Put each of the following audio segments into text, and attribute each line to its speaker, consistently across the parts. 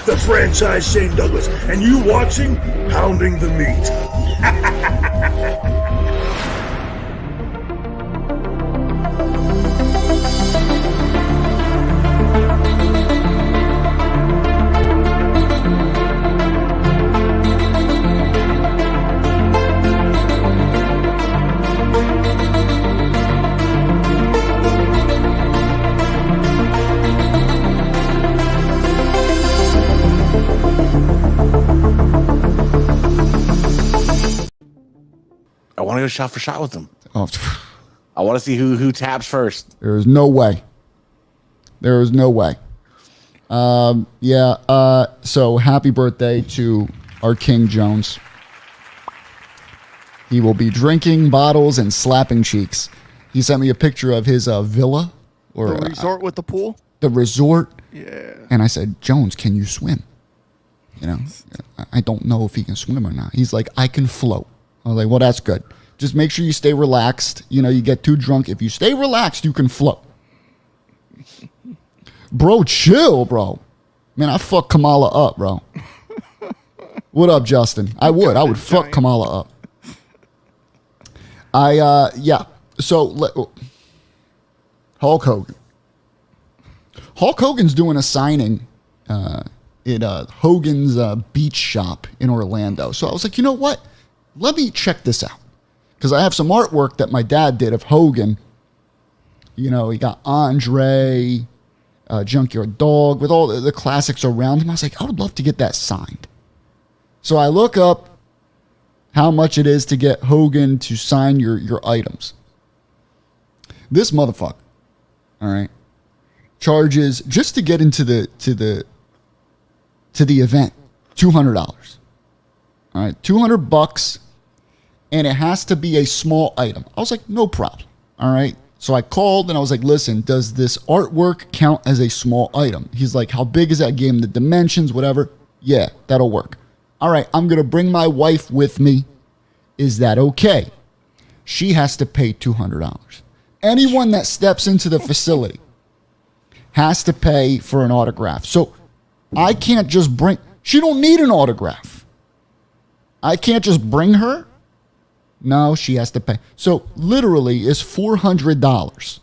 Speaker 1: The franchise Shane Douglas, and you watching Pounding the Meat.
Speaker 2: I want to go shot for shot with them.
Speaker 3: Oh,
Speaker 2: I want to see who taps first.
Speaker 3: there is no way. There is no way. So happy birthday to our King Jones. He will be drinking bottles and slapping cheeks. He sent me a picture of his villa or
Speaker 4: The resort with the pool?
Speaker 3: the resort.
Speaker 4: Yeah.
Speaker 3: And I said, Jones, can you swim? You know, I don't know if he can swim or not. He's like, I can float. I was like, well, that's good. Just make sure you stay relaxed. You know, you get too drunk. If you stay relaxed, you can float. Bro, chill, bro. Man, I fuck Kamala up, bro. What up, Justin? I would fuck Kamala up. So, Hulk Hogan. Hulk Hogan's doing a signing at Hogan's beach shop in Orlando. So I was like, you know what? Let me check this out. Because I have some artwork that my dad did of Hogan. You know, he got Andre, Junkyard Dog, with all the classics around him. I was like, I would love to get that signed. So I look up how much it is to get Hogan to sign your items. This motherfucker, all right, charges just to get into the event, $200. All right, $200, and it has to be a small item. I was like, no problem. All right. So I called and I was like, listen, does this artwork count as a small item? He's like, how big is that game? The dimensions, whatever. Yeah, that'll work. All right, I'm going to bring my wife with me. Is that okay? She has to pay $200. Anyone that steps into the facility has to pay for an autograph. So I can't just bring, she don't need an autograph. I can't just bring her. No, she has to pay. So literally it's $400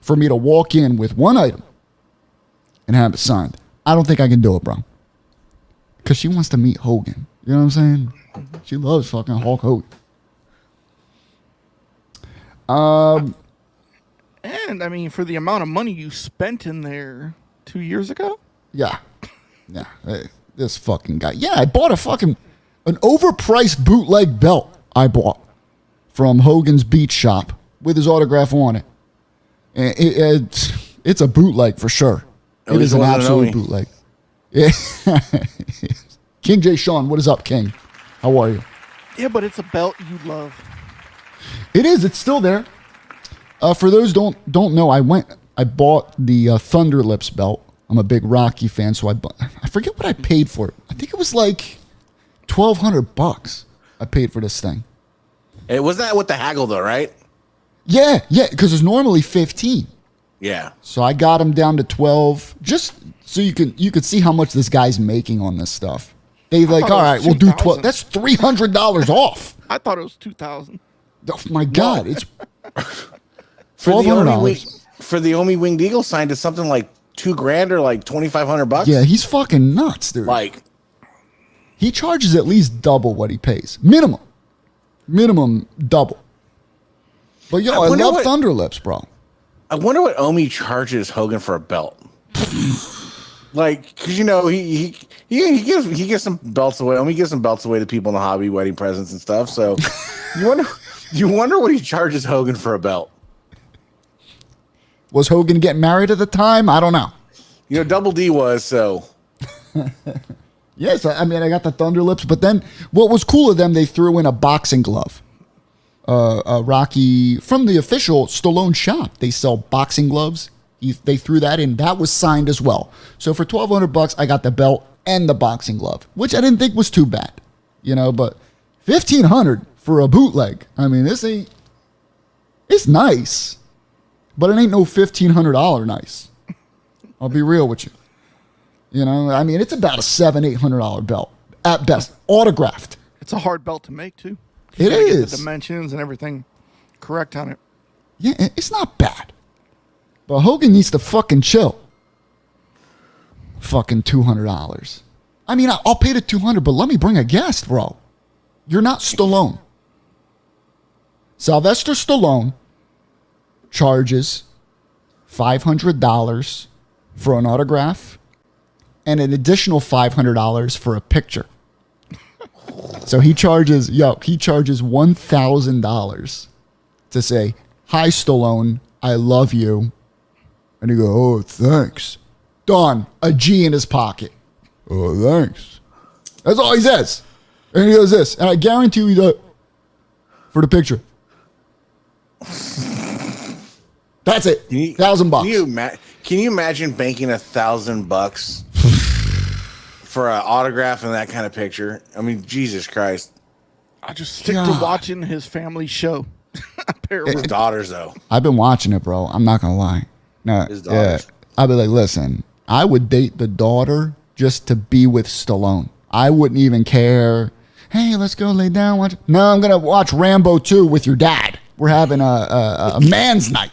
Speaker 3: for me to walk in with one item and have it signed. I don't think I can do it, bro. Because she wants to meet Hogan. You know what I'm saying? She loves fucking Hulk Hogan.
Speaker 4: And, I mean, for the amount of money you spent in there 2 years ago?
Speaker 3: Yeah. Yeah. This fucking guy. Yeah, I bought an overpriced bootleg belt I bought from Hogan's Beach Shop with his autograph on it. It's a bootleg for sure. It is an absolute bootleg. Yeah. King J. Sean, what is up, King? How are you?
Speaker 4: Yeah, but it's a belt you love.
Speaker 3: It is. It's still there. For those don't know, I bought the Thunder Lips belt. I'm a big Rocky fan, so I forget what I paid for it. I think it was like $1,200 I paid for this thing.
Speaker 2: It was that with the haggle though, right?
Speaker 3: Yeah, because it's normally 15.
Speaker 2: Yeah.
Speaker 3: So I got him down to 12, just so you could see how much this guy's making on this stuff. They like, all right, we'll do 12. That's $300 off.
Speaker 4: I thought it was $2,000.
Speaker 3: Oh my God, it's
Speaker 2: $1,200. For the Omi Winged Eagle signed to something like $2,000 or like $2,500.
Speaker 3: Yeah, he's fucking nuts, dude.
Speaker 2: Like,
Speaker 3: he charges at least double what he pays. Minimum double. But yo, I love Thunder Lips, bro.
Speaker 2: I wonder what Omi charges Hogan for a belt. Like, because you know he gives some belts away. Omi gives some belts away to people in the hobby, wedding presents and stuff. So you wonder what he charges Hogan for a belt.
Speaker 3: Was Hogan getting married at the time? I don't know.
Speaker 2: You know, Double D was, so.
Speaker 3: Yes, I mean, I got the Thunder Lips, but then what was cool of them, they threw in a boxing glove. Rocky, from the official Stallone shop, they sell boxing gloves. They threw that in. That was signed as well. So for $1,200, I got the belt and the boxing glove, which I didn't think was too bad. You know, but $1,500 for a bootleg. I mean, it's nice, but it ain't no $1,500 nice. I'll be real with you. You know, I mean, it's about a $700-800 belt at best, autographed.
Speaker 4: It's a hard belt to make too.
Speaker 3: It
Speaker 4: gotta get
Speaker 3: is.
Speaker 4: the dimensions and everything correct on it.
Speaker 3: Yeah, it's not bad. But Hogan needs to fucking chill. Fucking $200. I mean, I'll pay the $200, but let me bring a guest, bro. You're not Stallone. Sylvester Stallone charges $500 for an autograph and an additional $500 for a picture. So he charges $1,000 to say, "Hi, Stallone, I love you." And he goes, "Oh, thanks." Done. A G in his pocket. "Oh, thanks." That's all he says. And he does this. And I guarantee you he does for the picture. That's it. $1,000.
Speaker 2: Can you imagine banking $1,000 for an autograph and that kind of picture? I mean, Jesus Christ.
Speaker 4: I just stick to watching his family show.
Speaker 2: His daughters, though.
Speaker 3: I've been watching it, bro. I'm not gonna lie. No,
Speaker 2: His daughters.
Speaker 3: I'd be like, listen, I would date the daughter just to be with Stallone. I wouldn't even care. Hey, let's go lay down. Watch. No, I'm gonna watch Rambo 2 with your dad. We're having a man's night.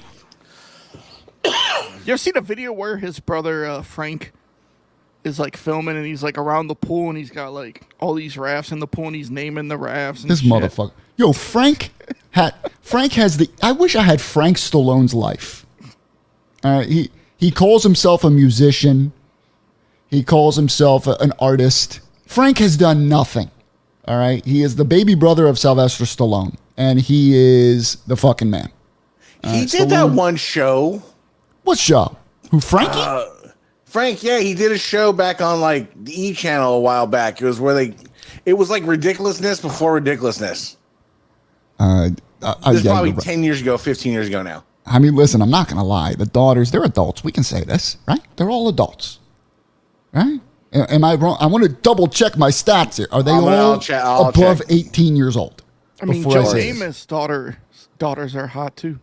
Speaker 4: You ever seen a video where his brother Frank is like filming and he's like around the pool and he's got like all these rafts in the pool and he's naming the rafts? And
Speaker 3: This
Speaker 4: shit.
Speaker 3: motherfucker. Yo, Frank has the. I wish I had Frank Stallone's life. All right, he calls himself a musician. He calls himself an artist. Frank has done nothing. All right, he is the baby brother of Sylvester Stallone, and he is the fucking man.
Speaker 2: He did that one show.
Speaker 3: What show? Who, Frankie?
Speaker 2: Frank, yeah, he did a show back on like the E Channel a while back. It was it was like ridiculousness before ridiculousness. This is probably 10 years ago, 15 years ago now.
Speaker 3: I mean, listen, I'm not going to lie. The daughters, they're adults. We can say this, right? They're all adults, right? Am I wrong? I want to double check my stats here. Are they all above 18 years old?
Speaker 4: I mean, Joe Amos' daughters are hot too.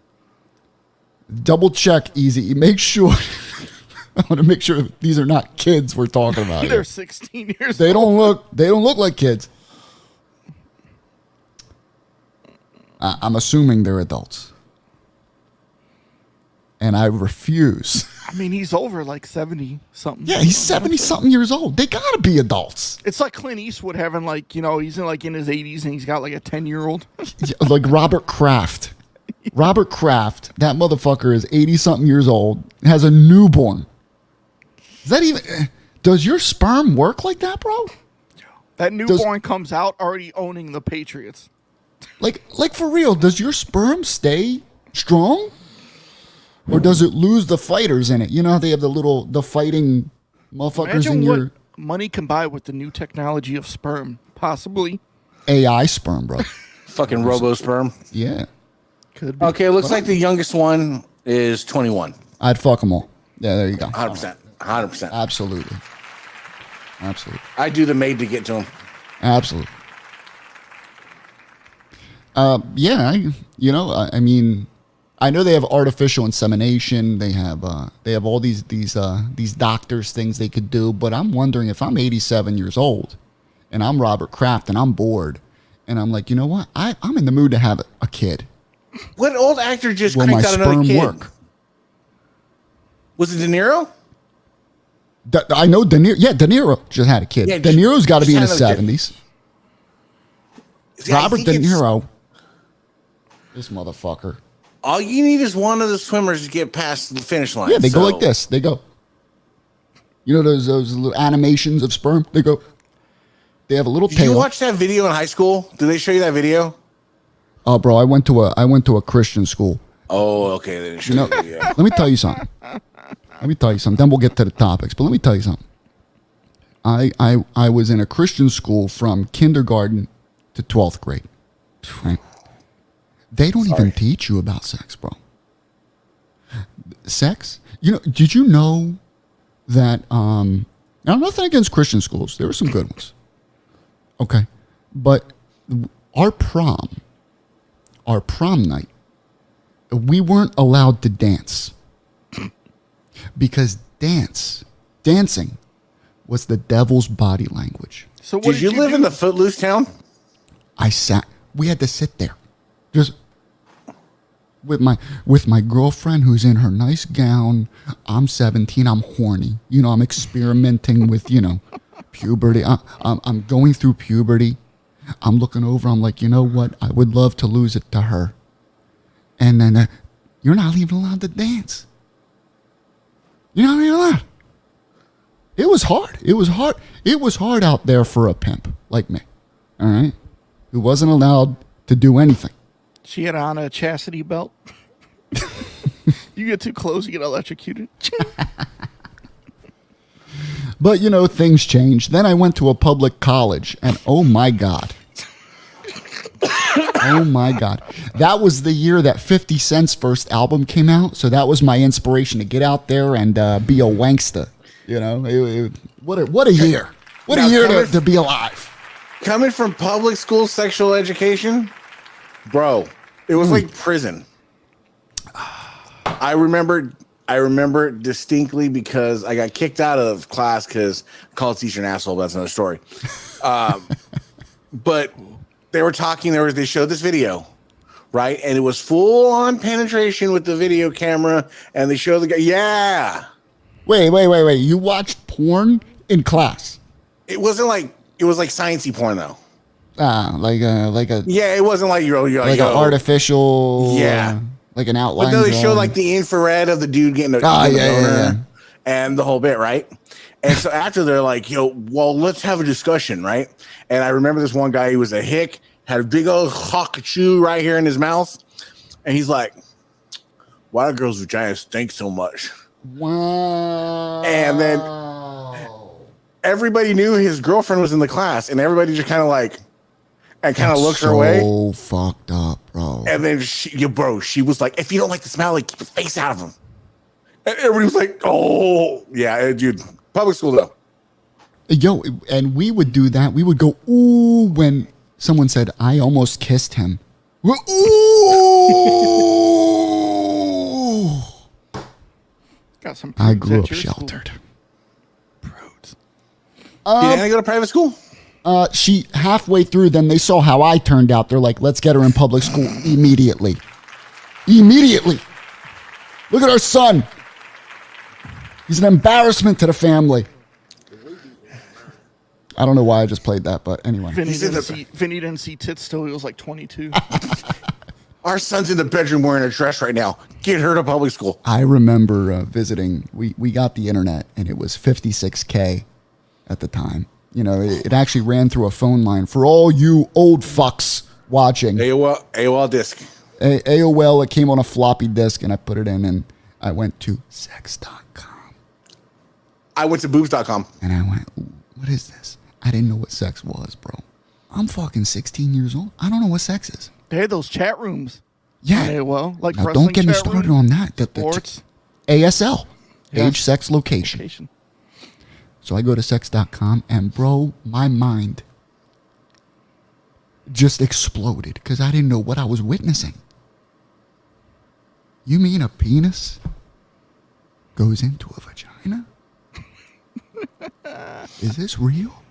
Speaker 3: Double check, easy. Make sure. I want to make sure these are not kids we're talking about.
Speaker 4: They're 16 years
Speaker 3: They
Speaker 4: old.
Speaker 3: They don't look like kids. I'm assuming they're adults. And I refuse.
Speaker 4: I mean, he's over like 70 something.
Speaker 3: Yeah, he's 70 something years old. They gotta be adults.
Speaker 4: It's like Clint Eastwood having like, he's in his 80s and he's got like a 10-year-old.
Speaker 3: Like Robert Kraft. Robert Kraft, that motherfucker is 80 something years old, has a newborn. Is that even, does your sperm work like that, bro?
Speaker 4: That newborn comes out already owning the Patriots.
Speaker 3: Like for real, does your sperm stay strong? Or does it lose the fighters in it? You know how they have the fighting motherfuckers
Speaker 4: Imagine
Speaker 3: in your...
Speaker 4: what money can buy with the new technology of sperm. Possibly.
Speaker 3: AI sperm, bro.
Speaker 2: Fucking robo sperm.
Speaker 3: Yeah.
Speaker 4: Could be.
Speaker 2: Okay, it looks like the youngest one is 21.
Speaker 3: I'd fuck them all. Yeah, there you go.
Speaker 2: 100%. 100%.
Speaker 3: Absolutely.
Speaker 2: I do the maid to get to him.
Speaker 3: Absolutely. Yeah, I mean, I know they have artificial insemination. They have all these doctors things they could do. But I'm wondering if I'm 87 years old, and I'm Robert Kraft, and I'm bored, and I'm like, you know what? I'm in the mood to have a kid.
Speaker 2: What old actor just
Speaker 3: Will my
Speaker 2: cranked out another
Speaker 3: sperm
Speaker 2: kid?
Speaker 3: work?
Speaker 2: Was it De Niro?
Speaker 3: I know De Niro. Yeah, De Niro just had a kid.
Speaker 2: Yeah,
Speaker 3: De Niro's got to be in his
Speaker 2: just had another
Speaker 3: 70s.
Speaker 2: Yeah, I
Speaker 3: Robert
Speaker 2: think
Speaker 3: De
Speaker 2: it's-
Speaker 3: Niro. This motherfucker.
Speaker 2: All you need is one of the swimmers to get past the finish line.
Speaker 3: Yeah, they go like this. They go. You know those little animations of sperm? They go. They have a little
Speaker 2: Did
Speaker 3: tail.
Speaker 2: you watch that video in high school? Did they show you that video?
Speaker 3: Oh, bro, I went to a Christian school.
Speaker 2: Oh, okay. They didn't show you the video.
Speaker 3: Let me tell you something. Then we'll get to the topics. But let me tell you something. I was in a Christian school from kindergarten to 12th grade. Right? They don't even teach you about sex, bro. Sex? Did you know that, now nothing against Christian schools. There were some good ones. Okay. But our prom night, we weren't allowed to dance. Because dancing was the devil's body language.
Speaker 4: So what
Speaker 2: Did you live in the Footloose town?
Speaker 3: We had to sit there just with my girlfriend who's in her nice gown. I'm 17. I'm horny. I'm experimenting with, puberty. I'm going through puberty. I'm looking over. I'm like, you know what? I would love to lose it to her. And then you're not even allowed to dance. You're not even allowed. It was hard. It was hard. It was hard out there for a pimp like me. All right? Who wasn't allowed to do anything.
Speaker 4: She had on a chastity belt. You get too close, you get electrocuted.
Speaker 3: But, things changed. Then I went to a public college, and oh, my God. Oh, my God. That was the year that 50 Cent's first album came out, so that was my inspiration to get out there and be a wankster. What a year. What a year to be alive.
Speaker 2: Coming from public school sexual education, bro, it was like prison. I remember distinctly because I got kicked out of class because I called teacher an asshole. But that's another story. But they were talking. They showed this video, right? And it was full on penetration with the video camera. And they showed the guy. Yeah.
Speaker 3: Wait. You watched porn in class?
Speaker 2: It wasn't like it was like sciencey porn though.
Speaker 3: Like a
Speaker 2: yeah. It wasn't like you're
Speaker 3: like an artificial.
Speaker 2: Yeah.
Speaker 3: Like an outline.
Speaker 2: But no, they showed like the infrared of the dude getting a boner and the whole bit, right? And so after they're like, well, let's have a discussion, right? And I remember this one guy, he was a hick, had a big old cockatoo right here in his mouth. And he's like, why do girls' vaginas stink so much?
Speaker 3: Wow.
Speaker 2: And then everybody knew his girlfriend was in the class, and everybody just kind of like, and kind of looked her way.
Speaker 3: So fucked up, bro.
Speaker 2: And then she was like, if you don't like the smell, like keep your face out of them. And everybody was like, oh, yeah, dude. Public school though.
Speaker 3: Yo, and we would do that. We would go, ooh, when someone said, I almost kissed him. Ooh.
Speaker 4: Got some.
Speaker 3: I grew up sheltered.
Speaker 4: Prudes.
Speaker 2: Did Anna go to private school?
Speaker 3: She halfway through, then they saw how I turned out. They're like, let's get her in public school immediately. Immediately. Look at our son. He's an embarrassment to the family. I don't know why I just played that, but anyway.
Speaker 4: Vinny didn't see tits till he was like 22.
Speaker 2: Our son's in the bedroom wearing a dress right now. Get her to public school.
Speaker 3: I remember visiting. We got the internet, and it was 56K at the time. It actually ran through a phone line for all you old fucks watching.
Speaker 2: AOL disc.
Speaker 3: AOL, it came on a floppy disk, and I put it in, and I went to sex.com.
Speaker 2: I went to boobs.com.
Speaker 3: And I went, what is this? I didn't know what sex was, bro. I'm fucking 16 years old. I don't know what sex is.
Speaker 4: They had those chat rooms.
Speaker 3: Yeah.
Speaker 4: AOL, like
Speaker 3: now,
Speaker 4: wrestling
Speaker 3: don't get me
Speaker 4: chat
Speaker 3: started
Speaker 4: rooms,
Speaker 3: on that.
Speaker 4: Sports.
Speaker 3: ASL.
Speaker 4: Yeah.
Speaker 3: Age, sex, location. So I go to sex.com, and bro, my mind just exploded because I didn't know what I was witnessing. You mean a penis goes into a vagina? Is this real?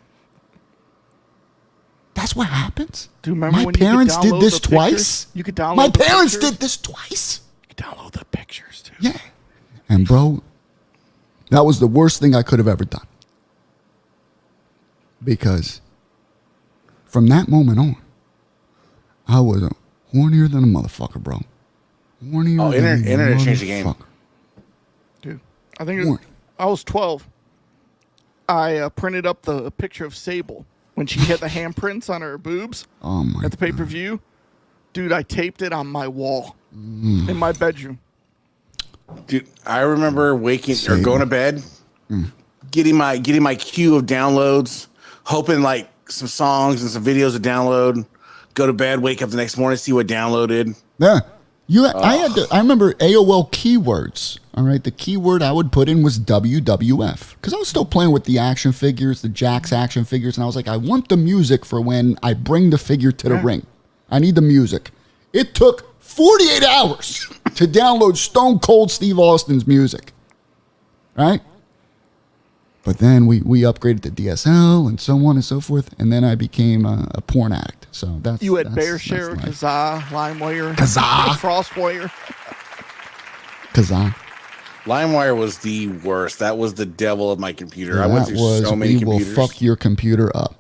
Speaker 3: That's what happens?
Speaker 4: Do you remember
Speaker 3: my
Speaker 4: when
Speaker 3: parents
Speaker 4: you could
Speaker 3: did this
Speaker 4: the
Speaker 3: twice?
Speaker 4: You could download
Speaker 3: My
Speaker 4: the
Speaker 3: parents
Speaker 4: pictures?
Speaker 3: did this twice?
Speaker 4: You could download the pictures, too.
Speaker 3: Yeah. And bro, that was the worst thing I could have ever done. Because from that moment on, I was hornier than a motherfucker, bro. Hornier than a
Speaker 2: internet changed the game.
Speaker 4: Dude, I think I was 12. I printed up the picture of Sable when she had the handprints on her boobs at the pay-per-view. Dude, I taped it on my wall in my bedroom.
Speaker 2: Dude, I remember waking or going to bed, getting my queue of downloads, hoping like some songs and some videos to download. Go to bed, wake up the next morning, see what downloaded.
Speaker 3: Yeah. I remember AOL keywords. All right. The keyword I would put in was WWF because I was still playing with the action figures, the Jax action figures. And I was like, I want the music for when I bring the figure to the ring. I need the music. It took 48 hours to download Stone Cold Steve Austin's music. Right? But then we upgraded to DSL and so on and so forth. And then I became a porn addict. So that's
Speaker 4: You had
Speaker 3: that's
Speaker 4: BearShare,
Speaker 3: life.
Speaker 4: Kazaa, LimeWire,
Speaker 3: Kazaa.
Speaker 4: FrostWire.
Speaker 3: Kazaa.
Speaker 2: LimeWire was the worst. That was the devil of my computer. I went through so many
Speaker 3: we
Speaker 2: computers.
Speaker 3: will fuck your computer up.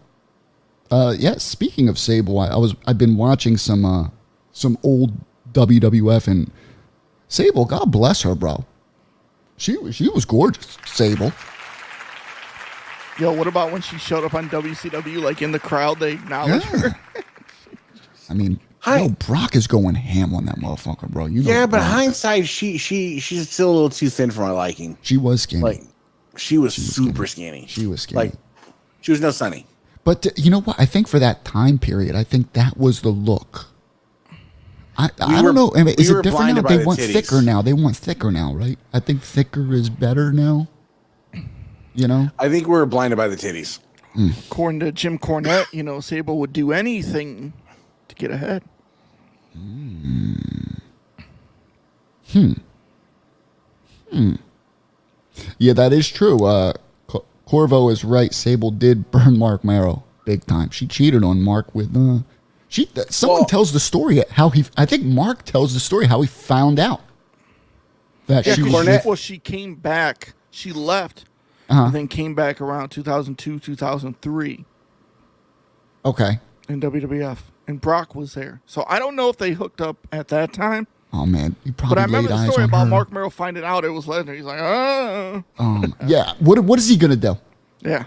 Speaker 3: Yeah. Speaking of Sable, I've been watching some old WWF, and Sable, God bless her, bro. She was gorgeous, Sable.
Speaker 4: Yo, what about when she showed up on WCW, like in the crowd, they acknowledged her?
Speaker 3: I mean, yo, Brock is going ham on that motherfucker, bro. You know,
Speaker 2: Yeah, but
Speaker 3: Brock.
Speaker 2: hindsight, she's still a little too thin for my liking.
Speaker 3: She was skinny.
Speaker 2: Like, she was super skinny.
Speaker 3: She was skinny.
Speaker 2: Like, she was no Sunny.
Speaker 3: But you know what? I think for that time period, I think that was the look. I don't know. I mean, is it different now? They want thicker now. They want thicker now, right? I think thicker is better now. You know?
Speaker 2: I think we were blinded by the titties.
Speaker 4: According to Jim Cornette, Sable would do anything to get ahead.
Speaker 3: Yeah, that is true. Corvo is right. Sable did burn Mark Marrow big time. She cheated on Mark with someone tells the story how he. I think Mark tells the story how he found out that
Speaker 4: Yeah,
Speaker 3: she was.
Speaker 4: before she came back, she left, and then came back around 2002, 2003
Speaker 3: Okay.
Speaker 4: in WWF, and Brock was there. So I don't know if they hooked up at that time.
Speaker 3: Oh man, he probably
Speaker 4: But I remember
Speaker 3: laid
Speaker 4: the
Speaker 3: eyes
Speaker 4: story
Speaker 3: on
Speaker 4: about
Speaker 3: her.
Speaker 4: Mark Merrill finding out it was Lesnar. He's like,
Speaker 3: Yeah. What is he gonna do?
Speaker 4: yeah.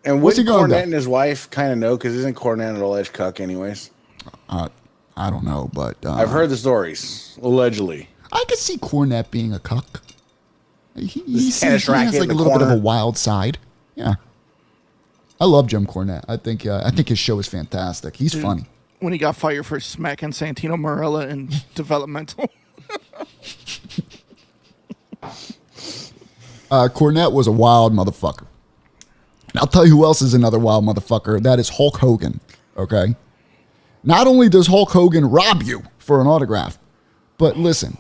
Speaker 2: And
Speaker 3: What's he
Speaker 2: wouldn't
Speaker 3: gonna
Speaker 2: Cornette
Speaker 3: do?
Speaker 2: and his wife kind of know? Because isn't Cornette an alleged cuck anyways?
Speaker 3: I don't know, but
Speaker 2: I've heard the stories, allegedly.
Speaker 3: I could see Cornette being a cuck. He
Speaker 2: This
Speaker 3: seems,
Speaker 2: tennis
Speaker 3: he
Speaker 2: racket
Speaker 3: has
Speaker 2: in
Speaker 3: like a
Speaker 2: the
Speaker 3: little bit of a
Speaker 2: corner.
Speaker 3: wild side. Yeah. I love Jim Cornette. I think his show is fantastic. He's funny.
Speaker 4: When he got fired for smacking Santino Marella in developmental.
Speaker 3: Cornette was a wild motherfucker. And I'll tell you who else is another wild motherfucker. That is Hulk Hogan. Okay. Not only does Hulk Hogan rob you for an autograph, but listen,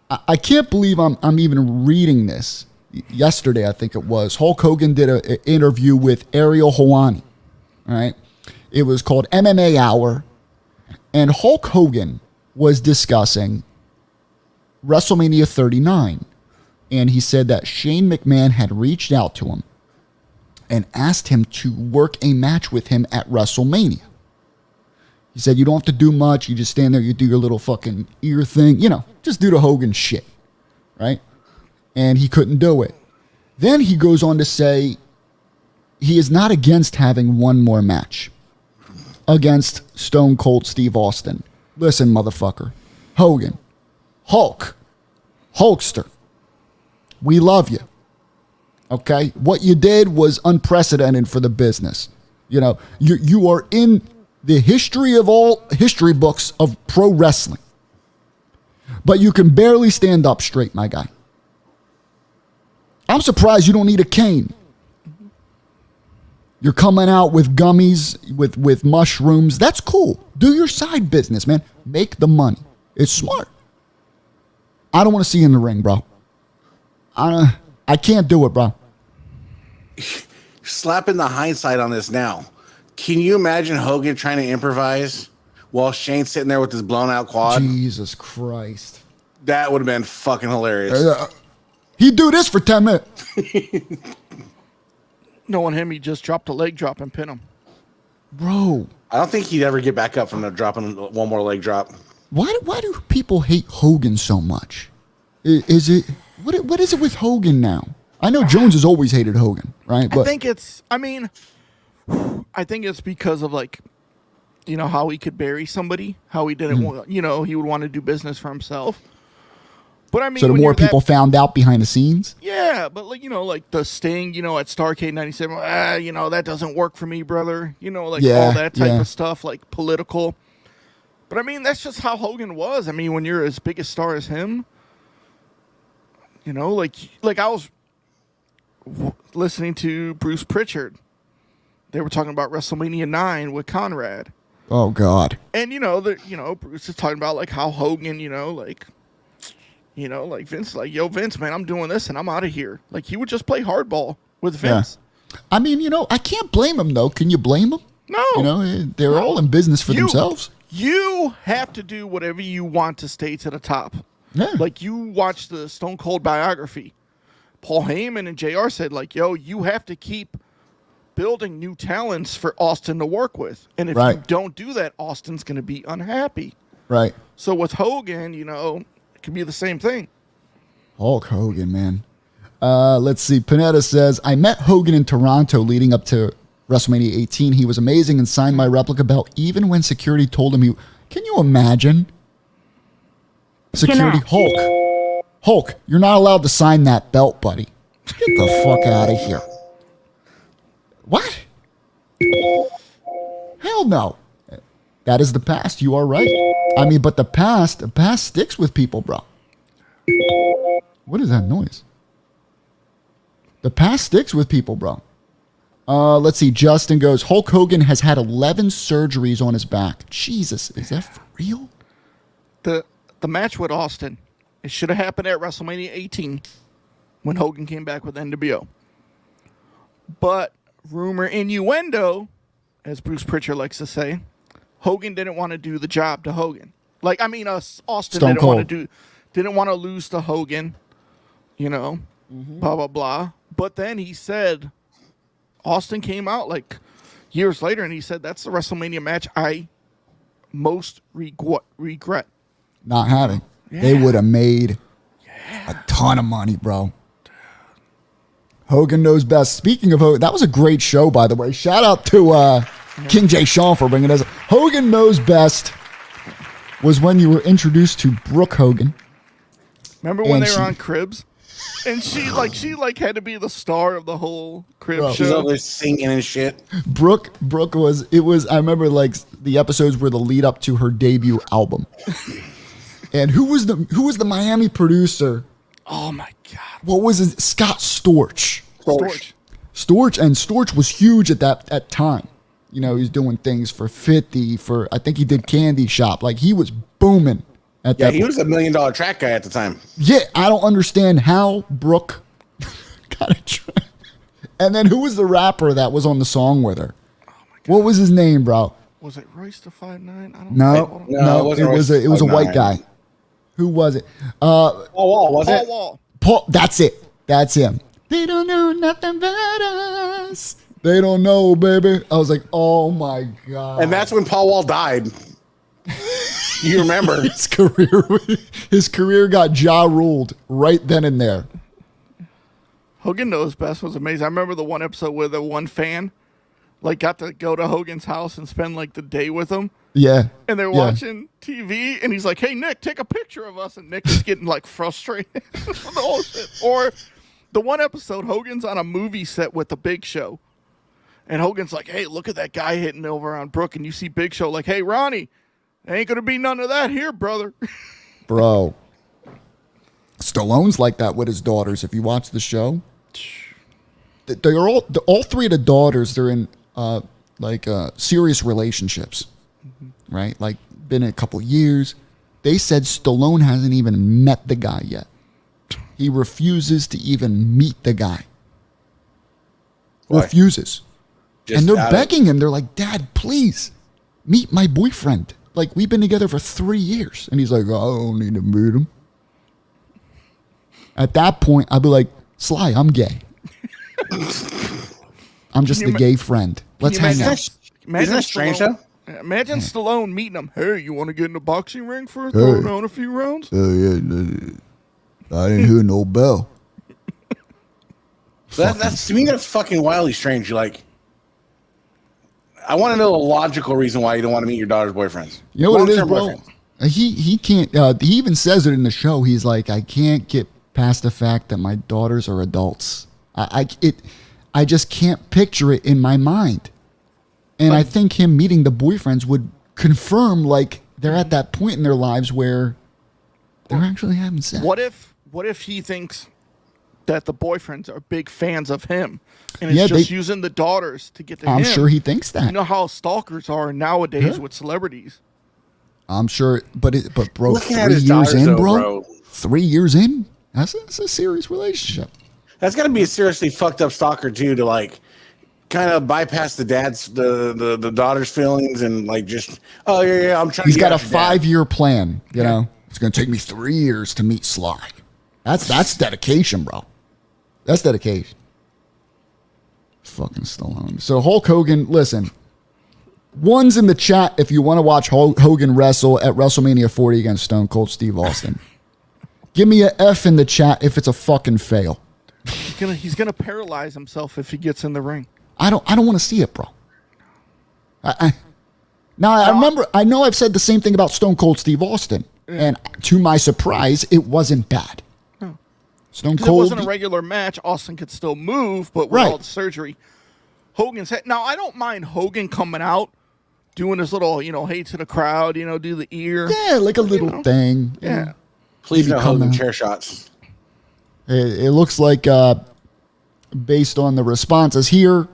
Speaker 3: I can't believe I'm even reading this. Yesterday, I think it was, Hulk Hogan did an interview with Ariel Helwani. All right. It was called MMA Hour. And Hulk Hogan was discussing WrestleMania 39. And he said that Shane McMahon had reached out to him and asked him to work a match with him at WrestleMania. He said, you don't have to do much. You just stand there, you do your little fucking ear thing. Just do the Hogan shit. Right? And he couldn't do it. Then he goes on to say he is not against having one more match against Stone Cold Steve Austin. Listen, motherfucker. Hogan. Hulk. Hulkster. We love you. Okay? What you did was unprecedented for the business. You are in the history of all history books of pro wrestling. But you can barely stand up straight, my guy. I'm surprised you don't need a cane. You're coming out with gummies, with mushrooms. That's cool. Do your side business, man. Make the money. It's smart. I don't want to see you in the ring, bro. I can't do it, bro.
Speaker 2: Slapping the hindsight on this now. Can you imagine Hogan trying to improvise while Shane's sitting there with his blown out quad?
Speaker 3: Jesus Christ.
Speaker 2: That would have been fucking hilarious.
Speaker 3: He'd do this for 10 minutes.
Speaker 4: Knowing him, he just dropped a leg drop and pin him.
Speaker 3: Bro.
Speaker 2: I don't think he'd ever get back up from dropping one more leg drop.
Speaker 3: Why do people hate Hogan so much? Is it what is it with Hogan now? I know Jones has always hated Hogan, right? But
Speaker 4: I think it's because of how he could bury somebody, how he didn't want, he would want to do business for himself. But I mean,
Speaker 3: so the
Speaker 4: when
Speaker 3: more
Speaker 4: you're
Speaker 3: people found out behind the scenes.
Speaker 4: yeah, but like the Sting, at Starrcade '97, that doesn't work for me, brother. All that type of stuff, like political. But I mean, that's just how Hogan was. I mean, when you're as big a star as him, like I was listening to Bruce Pritchard. They were talking about WrestleMania 9 with Conrad.
Speaker 3: Oh God.
Speaker 4: And Bruce is talking about how Hogan, You know, like Vince, like, yo, Vince, man, I'm doing this and I'm out of here. Like, he would just play hardball with Vince.
Speaker 3: Yeah. I mean, you know, I can't blame him, though. Can you blame him?
Speaker 4: No.
Speaker 3: You know, they're all in business for themselves.
Speaker 4: You have to do whatever you want to stay to the top.
Speaker 3: Yeah.
Speaker 4: Like, you watch the Stone Cold biography. Paul Heyman and JR said, like, yo, you have to keep building new talents for Austin to work with. And if you don't do that, Austin's going to be unhappy.
Speaker 3: Right.
Speaker 4: So with Hogan, you know, it could be the same thing.
Speaker 3: Hulk Hogan, man. Let's see. Panetta says, I met Hogan in Toronto leading up to WrestleMania 18. He was amazing and signed my replica belt even when security told him he... Can you imagine? Security, Hulk, you're not allowed to sign that belt, buddy. Get the fuck out of here. What? Hell no. That is the past. You are right. I mean, but the past sticks with people, bro. What is that noise? The past sticks with people, bro. Let's see. Justin goes, Hulk Hogan has had 11 surgeries on his back. Jesus, is that for real?
Speaker 4: The match with Austin, it should have happened at WrestleMania 18 when Hogan came back with NWO. But rumor, innuendo, as Bruce Pritchard likes to say, Hogan didn't want to do the job to Hogan. Like, I mean, Austin didn't want to lose to Hogan, you know, blah, blah, blah. But then he said, Austin came out like years later and he said, that's the WrestleMania match I most regret.
Speaker 3: Not having. Yeah. They would have made a ton of money, bro. Hogan knows best. Speaking of Hogan, that was a great show, by the way. Shout out to King J. Sean for bringing us. Hogan Knows Best was when you were introduced to Brooke Hogan.
Speaker 4: Remember when they were on Cribs? And she had to be the star of the whole Cribs show.
Speaker 2: She's always singing and shit.
Speaker 3: Brooke was, I remember like the episodes were the lead up to her debut album. And who was the Miami producer?
Speaker 4: Oh my God.
Speaker 3: What was it? Scott Storch.
Speaker 4: Storch.
Speaker 3: And Storch was huge at that time. You know, he's doing things for 50, I think he did Candy Shop. Like, he was booming at that point.
Speaker 2: He was $1 million track guy at the time.
Speaker 3: Yeah, I don't understand how Brooke got a track. And then who was the rapper that was on the song with her? Oh my God. What was his name, bro?
Speaker 4: Was it Royce the 5'9"? I don't
Speaker 3: know. No, it was a white guy. Who was it?
Speaker 2: Paul Wall, was it?
Speaker 4: Paul Wall.
Speaker 3: Paul, that's it. That's him. They don't know nothing but us. They don't know, baby. I was like, oh my God.
Speaker 2: And that's when Paul Wall died. You remember?
Speaker 3: His career got ruled right then and there.
Speaker 4: Hogan Knows Best was amazing. I remember the one episode where the one fan got to go to Hogan's house and spend the day with him.
Speaker 3: Yeah.
Speaker 4: And they're watching TV and he's like, hey, Nick, take a picture of us. And Nick is getting frustrated for the whole shit. Or the one episode, Hogan's on a movie set with the Big Show. And Hogan's like, hey, look at that guy hitting over on Brooke. And you see Big Show like, hey, Ronnie, ain't going to be none of that here, brother. Bro.
Speaker 3: Stallone's like that with his daughters. If you watch the show, they're all three of the daughters, they're in serious relationships, right? Like, been a couple years. They said Stallone hasn't even met the guy yet. He refuses to even meet the guy. Why? Refuses. And they're begging him. They're like, Dad, please meet my boyfriend. Like, we've been together for 3 years. And he's like, I don't need to meet him. At that point, I'd be like, Sly, I'm gay. I'm just a gay friend. Let's hang out.
Speaker 2: Isn't that strange, though?
Speaker 4: Imagine Stallone meeting him. Hey, you want to get in the boxing ring for throwing on a few rounds?
Speaker 3: Yeah. I didn't hear no bell.
Speaker 2: That's to me, that's fucking wildly strange. I want to know the logical reason why you don't want to meet your daughter's boyfriends.
Speaker 3: You know what it is, bro? He can't. He even says it in the show. He's like, I can't get past the fact that my daughters are adults. I just can't picture it in my mind. And I think him meeting the boyfriends would confirm they're at that point in their lives where they're actually having sex.
Speaker 4: What if he thinks that the boyfriends are big fans of him and is just using the daughters to get to him?
Speaker 3: I'm sure he thinks that.
Speaker 4: You know how stalkers are nowadays with celebrities.
Speaker 3: I'm sure, but bro,
Speaker 2: Looking
Speaker 3: 3 years in, bro. 3 years in, that's a serious relationship.
Speaker 2: That's got to be a seriously fucked up stalker too, to like kind of bypass the daughter's feelings and like just, oh yeah, I'm trying.
Speaker 3: He's got a 5-year plan. You know, it's going to take me 3 years to meet Sly. That's dedication, bro. That's dedication. Fucking Stallone. So Hulk Hogan, listen. One's in the chat if you want to watch Hogan wrestle at WrestleMania 40 against Stone Cold Steve Austin. Give me a F in the chat if it's a fucking fail.
Speaker 4: He's gonna paralyze himself if he gets in the ring.
Speaker 3: I don't want to see it, bro. I remember. I know I've said the same thing about Stone Cold Steve Austin, and to my surprise, it wasn't bad. Stone Cold.
Speaker 4: It wasn't a regular match. Austin could still move, but with all the surgery, Hogan's head. Now I don't mind Hogan coming out, doing his little, hey to the crowd, do the ear.
Speaker 3: Yeah, like a little thing.
Speaker 4: Yeah.
Speaker 2: Please no Hogan chair shots.
Speaker 3: It looks like, based on the responses here,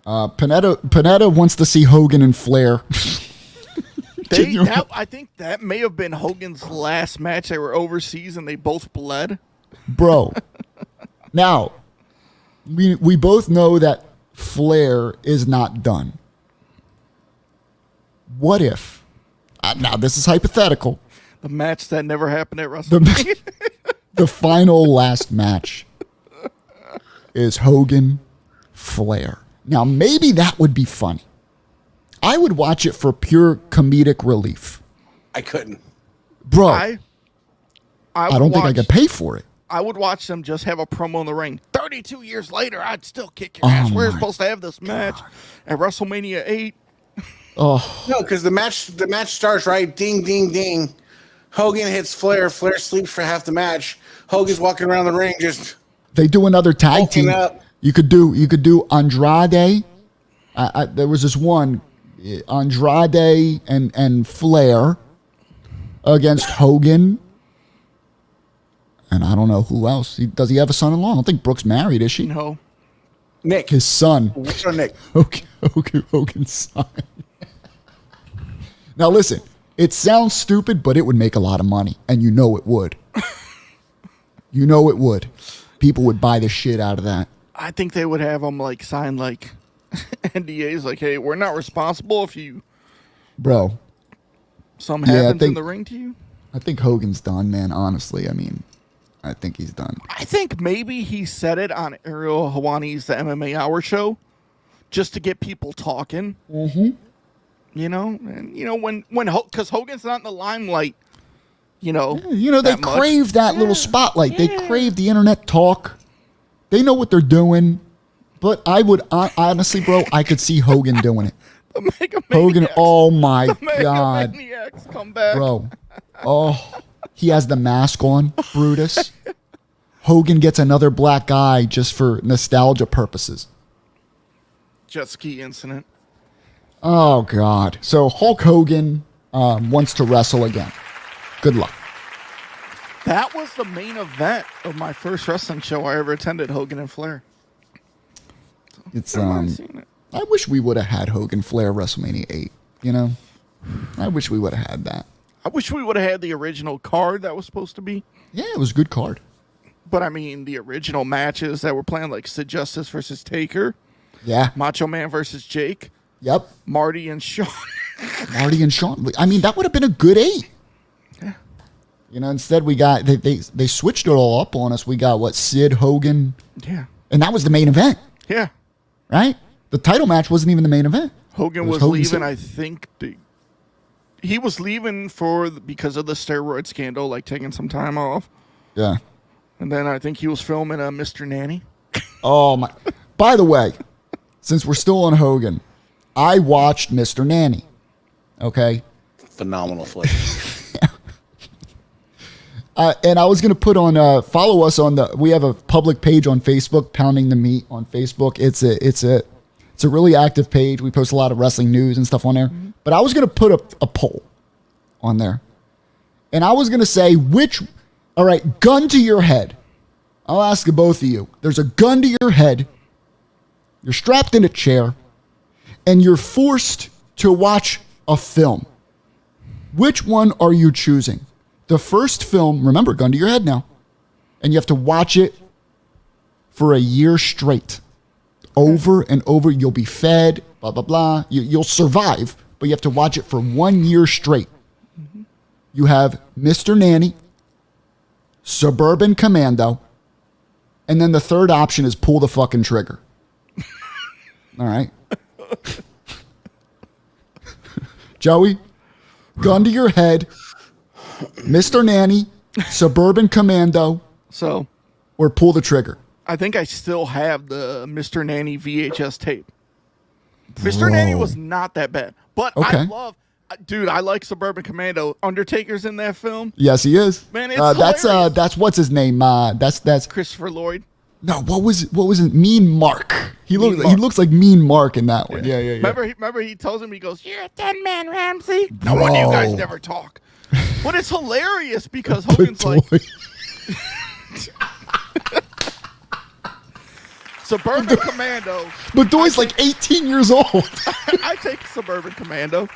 Speaker 3: Panetta wants to see Hogan and Flair.
Speaker 4: I think that may have been Hogan's last match. They were overseas and they both bled.
Speaker 3: Bro. Now, we both know that Flair is not done. What if? Now, this is hypothetical.
Speaker 4: The match that never happened at WrestleMania.
Speaker 3: The final last match is Hogan Flair. Now, maybe that would be funny. I would watch it for pure comedic relief.
Speaker 2: I couldn't.
Speaker 3: Bro,
Speaker 4: I
Speaker 3: don't think I could pay for it.
Speaker 4: I would watch them just have a promo in the ring. 32 years later, I'd still kick your ass. We're supposed to have this match at WrestleMania 8.
Speaker 3: Oh.
Speaker 2: No, because the match starts, right? Ding, ding, ding. Hogan hits Flair. Flair sleeps for half the match. Hogan's walking around the ring just...
Speaker 3: They do another tag team.
Speaker 2: Up.
Speaker 3: You could do Andrade. There was this one... Andrade and Flair against Hogan, and I don't know who else. Does he have a son-in-law? I don't think Brooke's married, is she?
Speaker 4: No.
Speaker 2: Nick,
Speaker 3: his son.
Speaker 2: What's on Nick?
Speaker 3: Hogan's son. Now listen, it sounds stupid, but it would make a lot of money, and you know it would. You know it would. People would buy the shit out of that.
Speaker 4: I think they would have him sign NDAs, hey, we're not responsible if you,
Speaker 3: bro.
Speaker 4: Something happens in the ring to you.
Speaker 3: I think Hogan's done, man. Honestly, I think he's done.
Speaker 4: I think maybe he said it on Ariel Helwani's The MMA Hour show, just to get people talking.
Speaker 3: Mm-hmm.
Speaker 4: And because Hogan's not in the limelight. They
Speaker 3: crave that little spotlight. Yeah. They crave the internet talk. They know what they're doing. But I would honestly, bro, I could see Hogan doing it.
Speaker 4: The Mega
Speaker 3: Hogan,
Speaker 4: Maniacs.
Speaker 3: oh my
Speaker 4: the Mega
Speaker 3: God.
Speaker 4: Maniacs come back.
Speaker 3: Bro. Oh, he has the mask on, Brutus. Hogan gets another black eye just for nostalgia purposes.
Speaker 4: Jet ski incident.
Speaker 3: Oh, God. So Hulk Hogan wants to wrestle again. Good luck.
Speaker 4: That was the main event of my first wrestling show I ever attended, Hogan and Flair.
Speaker 3: It's I wish we would have had Hogan Flair WrestleMania 8, I wish we would have had that.
Speaker 4: I wish we would have had the original card that was supposed to be.
Speaker 3: Yeah, it was a good card.
Speaker 4: But the original matches that were planned, like Sid Justice versus Taker.
Speaker 3: Yeah.
Speaker 4: Macho Man versus Jake.
Speaker 3: Yep.
Speaker 4: Marty and Shawn.
Speaker 3: That would have been a good 8.
Speaker 4: Yeah.
Speaker 3: Instead we got, they switched it all up on us. We got Sid, Hogan.
Speaker 4: Yeah.
Speaker 3: And that was the main event.
Speaker 4: Yeah.
Speaker 3: Right? The title match wasn't even the main event.
Speaker 4: Hogan was leaving, I think. He was leaving because of the steroid scandal, taking some time off.
Speaker 3: Yeah.
Speaker 4: And then I think he was filming Mr. Nanny.
Speaker 3: Oh, my. By the way, since we're still on Hogan, I watched Mr. Nanny. Okay?
Speaker 2: Phenomenal flick.
Speaker 3: And I was going to put on, follow us on we have a public page on Facebook, Pounding the Meat on Facebook. It's a really active page. We post a lot of wrestling news and stuff on there. Mm-hmm. But I was going to put a poll on there. And I was going to say all right, gun to your head. I'll ask both of you. There's a gun to your head. You're strapped in a chair and you're forced to watch a film. Which one are you choosing? The first film, remember, gun to your head now, and you have to watch it for a year straight. Over and over, you'll be fed, blah, blah, blah. You'll survive, but you have to watch it for 1 year straight. Mm-hmm. You have Mr. Nanny, Suburban Commando, and then the third option is pull the fucking trigger. All right. Joey, gun to your head, Mr. Nanny, Suburban Commando, or pull the trigger.
Speaker 4: I think I still have the Mr. Nanny VHS tape. Mr. Nanny was not that bad, but
Speaker 3: okay.
Speaker 4: I like Suburban Commando. Undertaker's in that film.
Speaker 3: Yes, he is.
Speaker 4: Man, it's hilarious.
Speaker 3: That's what's his name? That's
Speaker 4: Christopher Lloyd.
Speaker 3: No, what was it? Mean Mark. He looks like Mean Mark in that one. Yeah.
Speaker 4: Remember he tells him, he goes, "You're a dead man, Ramsey." No one of you guys never talk. But it's hilarious because Hogan's like Suburban Commando.
Speaker 3: But Doy's like 18 years old.
Speaker 4: I take Suburban Commando.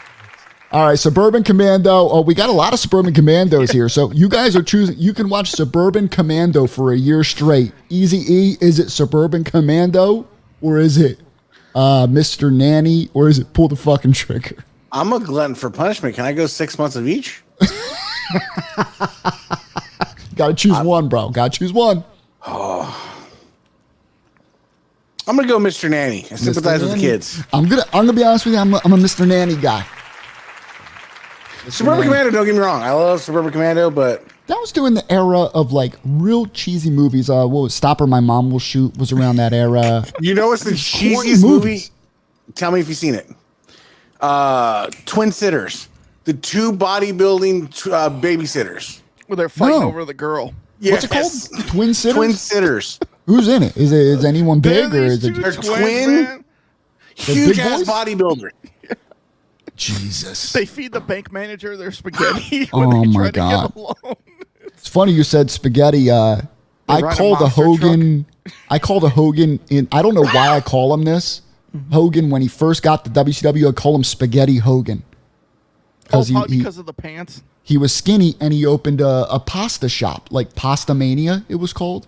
Speaker 3: All right, Suburban Commando. Oh, we got a lot of Suburban Commandos here. So you guys are choosing. You can watch Suburban Commando for a year straight. Easy E, is it Suburban Commando or is it Mr. Nanny or is it pull the fucking trigger?
Speaker 2: I'm a glutton for punishment. Can I go 6 months of each?
Speaker 3: Got to choose one, bro. Got to choose one.
Speaker 2: Oh. I'm gonna go Mr. Nanny. I sympathize with the kids.
Speaker 3: I'm gonna be honest with you. I'm a Mr. Nanny guy.
Speaker 2: Suburban Commando, don't get me wrong. I love Suburban Commando, but
Speaker 3: that was during the era of like real cheesy movies. What was Stopper My Mom Will Shoot was around that era.
Speaker 2: You know what's the cheesiest movie? Tell me if you've seen it. Twin Sitters. The two bodybuilding babysitters.
Speaker 4: Where they're fighting over the girl.
Speaker 3: Yes. What's it called? Twin Sitters?
Speaker 2: Twin Sitters.
Speaker 3: Who's in it? Is anyone big or is it
Speaker 2: twin? Huge ass bodybuilder.
Speaker 3: Jesus.
Speaker 4: They feed the bank manager their spaghetti.
Speaker 3: Oh my God. It's funny you said spaghetti. I called a Hogan. I called a Hogan in. I don't know why I call him this. Hogan, when he first got the WCW, I call him Spaghetti Hogan.
Speaker 4: Because of the pants.
Speaker 3: He was skinny and he opened a pasta shop, like Pasta Mania, it was called.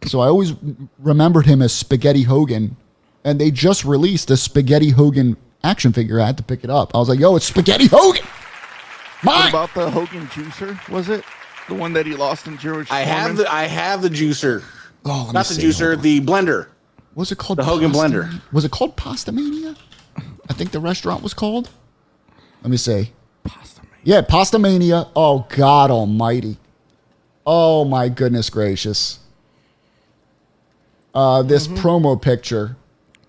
Speaker 3: So I always remembered him as Spaghetti Hogan. And they just released a Spaghetti Hogan action figure. I had to pick it up. I was like, yo, it's Spaghetti Hogan.
Speaker 4: What about the Hogan juicer? Was it the one that he lost in George?
Speaker 2: I have the juicer.
Speaker 3: Oh,
Speaker 2: not the juicer, the blender.
Speaker 3: Was it called
Speaker 2: the Hogan blender?
Speaker 3: Was it called Pasta Mania? I think the restaurant was called. Let me see.
Speaker 4: Pasta Mania.
Speaker 3: Yeah, Pasta Mania. Oh God Almighty. Oh my goodness gracious. This promo picture.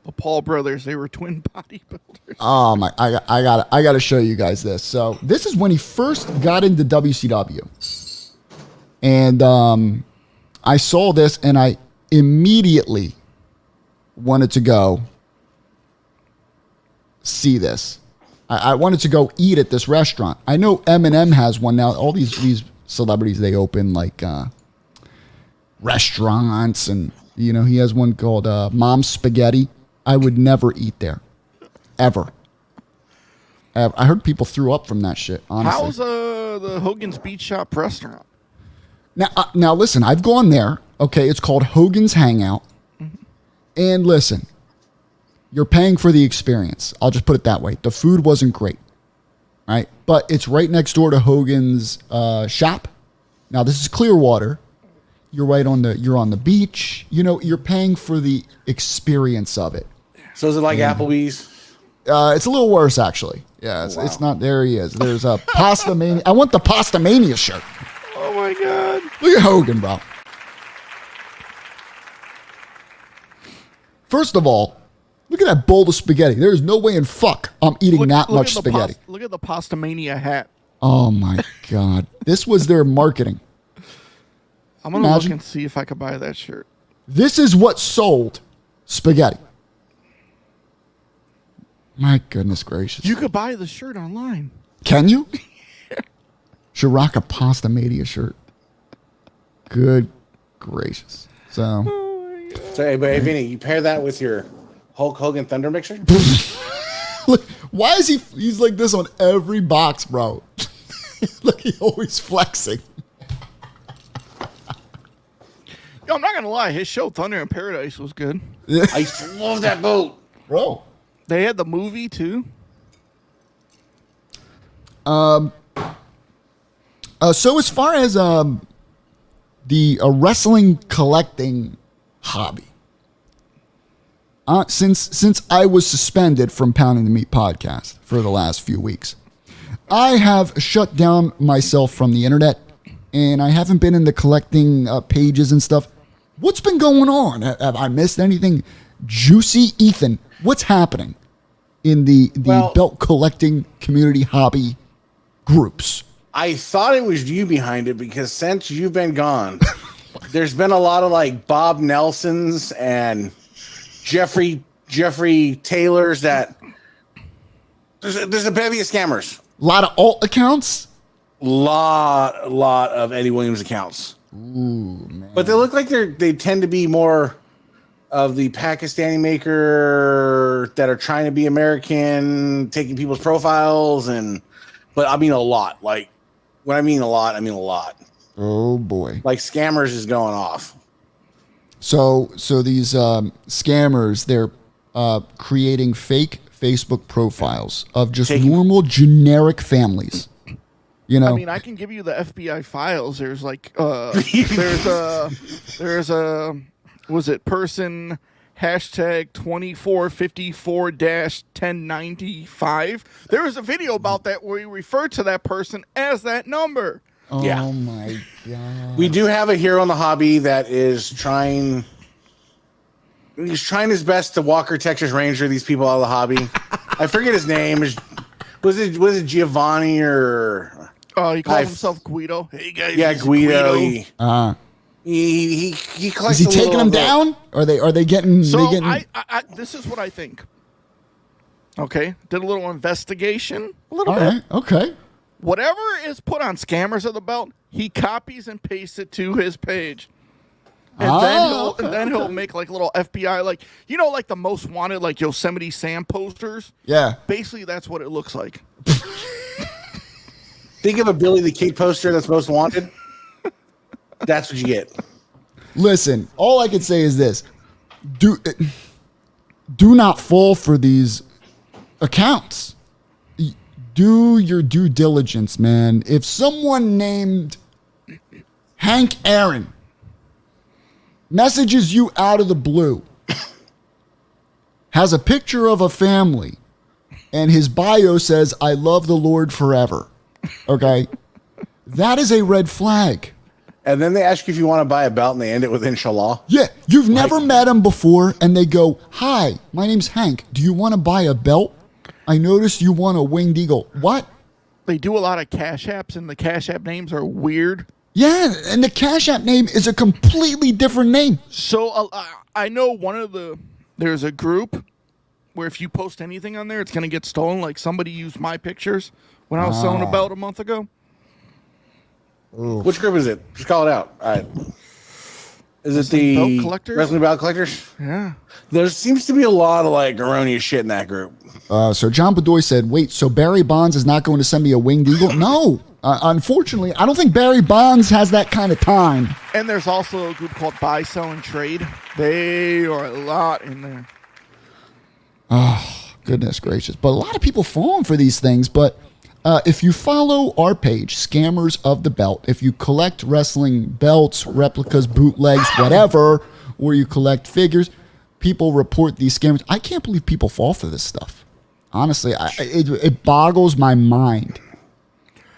Speaker 4: The Paul brothers, they were twin bodybuilders.
Speaker 3: Oh my! I got to show you guys this. So this is when he first got into WCW, and I saw this and I immediately wanted to go see this. I wanted to go eat at this restaurant. I know Eminem has one now. All these celebrities, they open like restaurants, and you know he has one called Mom's Spaghetti. I would never eat there, ever. I heard people threw up from that shit. Honestly,
Speaker 4: how's the Hogan's Beach Shop restaurant?
Speaker 3: Now listen, I've gone there. Okay, it's called Hogan's Hangout, and listen, you're paying for the experience. I'll just put it that way. The food wasn't great, right? But it's right next door to Hogan's shop. Now this is Clearwater. You're on the beach. You know, you're paying for the experience of it.
Speaker 2: So is it like Applebee's?
Speaker 3: It's a little worse, actually. Yeah, it's not. There he is. There's a Pasta Mania. I want the Pasta Mania shirt.
Speaker 4: Oh my God!
Speaker 3: Look at Hogan, bro. First of all, look at that bowl of spaghetti. There's no way in fuck I'm eating that much spaghetti.
Speaker 4: Look at the Pasta Mania hat.
Speaker 3: Oh my God! This was their marketing.
Speaker 4: I'm going to look and see if I could buy that shirt.
Speaker 3: This is what sold spaghetti. My goodness gracious.
Speaker 4: You could buy the shirt online.
Speaker 3: Can you? Should rock a Pasta Mania shirt. Good gracious. So.
Speaker 4: Oh my God.
Speaker 2: So, hey, Vinny, you pair that with your Hulk Hogan Thunder mixer?
Speaker 3: Look, why is he's like this on every box, bro? Look, he's always flexing.
Speaker 4: Yo, I'm not gonna lie, his show Thunder in Paradise was good.
Speaker 2: I used to love that boat.
Speaker 3: Bro.
Speaker 4: They had the movie too.
Speaker 3: So as far as the wrestling collecting hobby, since I was suspended from Pounding the Meat podcast for the last few weeks, I have shut down myself from the internet, and I haven't been in the collecting pages and stuff. What's been going on? Have I missed anything juicy, Ethan? What's happening in the belt collecting community hobby groups?
Speaker 2: I thought it was you behind it because since you've been gone, there's been a lot of like Bob Nelsons and Jeffrey Taylors that there's a bevy of scammers.
Speaker 3: A lot of alt accounts.
Speaker 2: Lot of Eddie Williams accounts.
Speaker 3: Ooh, man.
Speaker 2: But they look like they tend to be more of the Pakistani maker that are trying to be American, taking people's profiles but I mean a lot. Like when I mean a lot, I mean a lot.
Speaker 3: Oh boy.
Speaker 2: Like scammers is going off.
Speaker 3: So these scammers, they're creating fake Facebook profiles of just normal generic families. You know,
Speaker 4: I mean, I can give you the FBI files. There's like, there's a, was it person hashtag 2454-1095? There was a video about that where you refer to that person as that number.
Speaker 3: oh
Speaker 2: Yeah.
Speaker 3: my God.
Speaker 2: We do have a hero in the hobby that is trying. He's trying his best to Walker Texas Ranger these people out of the hobby. I forget his name. Was it Giovanni or?
Speaker 4: Oh, he calls himself Guido. Hey guys,
Speaker 2: Yeah,
Speaker 4: this is
Speaker 2: Guido.
Speaker 4: Guido.
Speaker 2: He collects.
Speaker 3: Is he taking them down? Are they getting?
Speaker 4: So
Speaker 3: they getting,
Speaker 4: I this is what I think. Okay, did a little investigation, a little
Speaker 3: all
Speaker 4: bit.
Speaker 3: right. Okay.
Speaker 4: Whatever is put on Scammers of the Belt, he copies and pastes it to his page. And then he'll make like little FBI, like, you know, like the most wanted, like Yosemite Sam posters.
Speaker 3: Yeah.
Speaker 4: Basically, that's what it looks like.
Speaker 2: Think of a Billy the Kid poster that's most wanted. That's what you get.
Speaker 3: Listen, all I can say is this: do not fall for these accounts. Do your due diligence, man. If someone named Hank Aaron messages you out of the blue, has a picture of a family, and his bio says, "I love the Lord forever," okay, that is a red flag.
Speaker 2: And then they ask you if you want to buy a belt, and they end it with inshallah.
Speaker 3: Yeah, you've never met him before, and they go, "Hi, my name's Hank. Do you want to buy a belt? I noticed you want a winged eagle." What?
Speaker 4: They do a lot of Cash Apps, and the Cash App names are weird.
Speaker 3: Yeah, and the Cash App name is a completely different name.
Speaker 4: So I know there's a group where if you post anything on there, it's going to get stolen. Like somebody used my pictures when I was selling a belt a month ago.
Speaker 3: Ooh.
Speaker 2: Which group is it? Just call it out. All right. Is it the
Speaker 4: Belt Collectors?
Speaker 2: Wrestling Belt Collectors?
Speaker 4: Yeah.
Speaker 2: There seems to be a lot of like erroneous shit in that group.
Speaker 3: So John Bedoy said, "Wait, so Barry Bonds is not going to send me a winged eagle?" No, unfortunately, I don't think Barry Bonds has that kind of time.
Speaker 4: And there's also a group called Buy, Sell, and Trade. They are a lot in there.
Speaker 3: Oh, goodness gracious. But a lot of people falling for these things. But if you follow our page, Scammers of the Belt, if you collect wrestling belts, replicas, bootlegs, whatever, or you collect figures, people report these scammers. I can't believe people fall for this stuff. Honestly, it boggles my mind.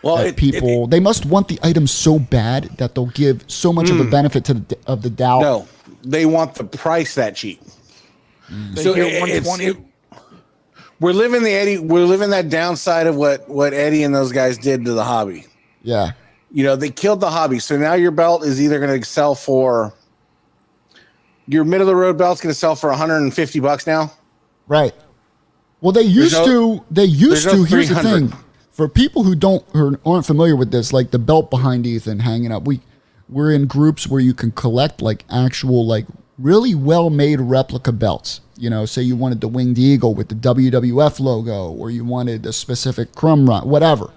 Speaker 2: Well,
Speaker 3: That they must want the item so bad that they'll give so much of a benefit of the doubt.
Speaker 2: no, they want the price that cheap.
Speaker 4: They
Speaker 2: So
Speaker 4: get 120.
Speaker 2: we're living that downside of what Eddie and those guys did to the hobby.
Speaker 3: Yeah.
Speaker 2: You know, they killed the hobby. So now your belt is either going to sell for your middle of the road belt's going to sell for $150 now.
Speaker 3: Right. Well, they used to. Here's the
Speaker 2: 300.
Speaker 3: thing: for people who aren't familiar with this, like the belt behind Ethan hanging up, we're in groups where you can collect like actual, like really well made replica belts. You know, say you wanted the winged eagle with the WWF logo, or you wanted a specific crumb run, whatever.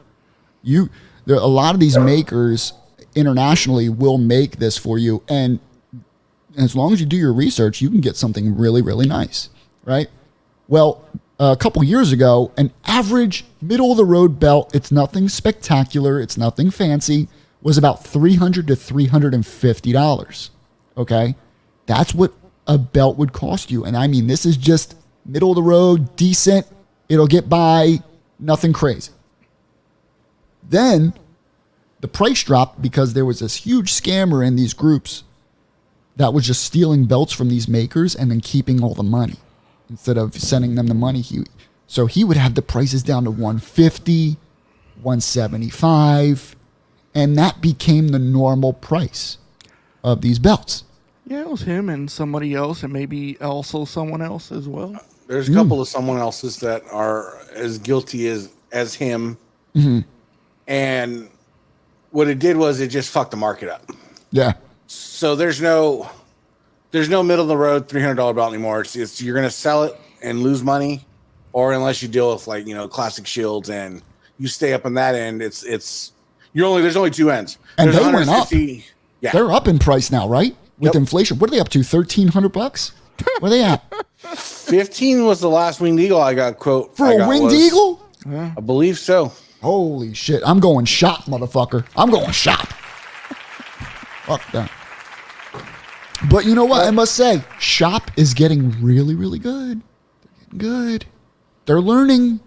Speaker 3: There a lot of these makers internationally will make this for you, and as long as you do your research, you can get something really, really nice, right? Well, a couple years ago, an average middle-of-the-road belt, it's nothing spectacular, it's nothing fancy, was about $300 to $350, okay? That's what a belt would cost you. And I mean, this is just middle-of-the-road, decent, it'll get by, nothing crazy. Then the price dropped because there was this huge scammer in these groups that was just stealing belts from these makers and then keeping all the money instead of sending them the money. So he would have the prices down to $150, $175, and that became the normal price of these belts.
Speaker 4: Yeah, it was him and somebody else, and maybe also someone else as well.
Speaker 2: There's a couple of someone else's that are as guilty as him. Mm-hmm. And what it did was it just fucked the market up.
Speaker 3: Yeah.
Speaker 2: So there's no middle of the road $300 belt anymore. It's you're gonna sell it and lose money, or unless you deal with classic shields and you stay up on that end, there's only two ends.
Speaker 3: And
Speaker 2: there's
Speaker 3: they went up.
Speaker 2: Yeah,
Speaker 3: they're up in price now, right? With inflation, what are they up to? $1,300? Where are they at?
Speaker 2: 15 was the last winged eagle I got quote
Speaker 3: for a winged eagle.
Speaker 2: I believe so.
Speaker 3: Holy shit! I'm going shop, motherfucker. I'm going shop. Fuck that. But you know what? I must say, shop is getting really, really good. They're getting good. They're learning.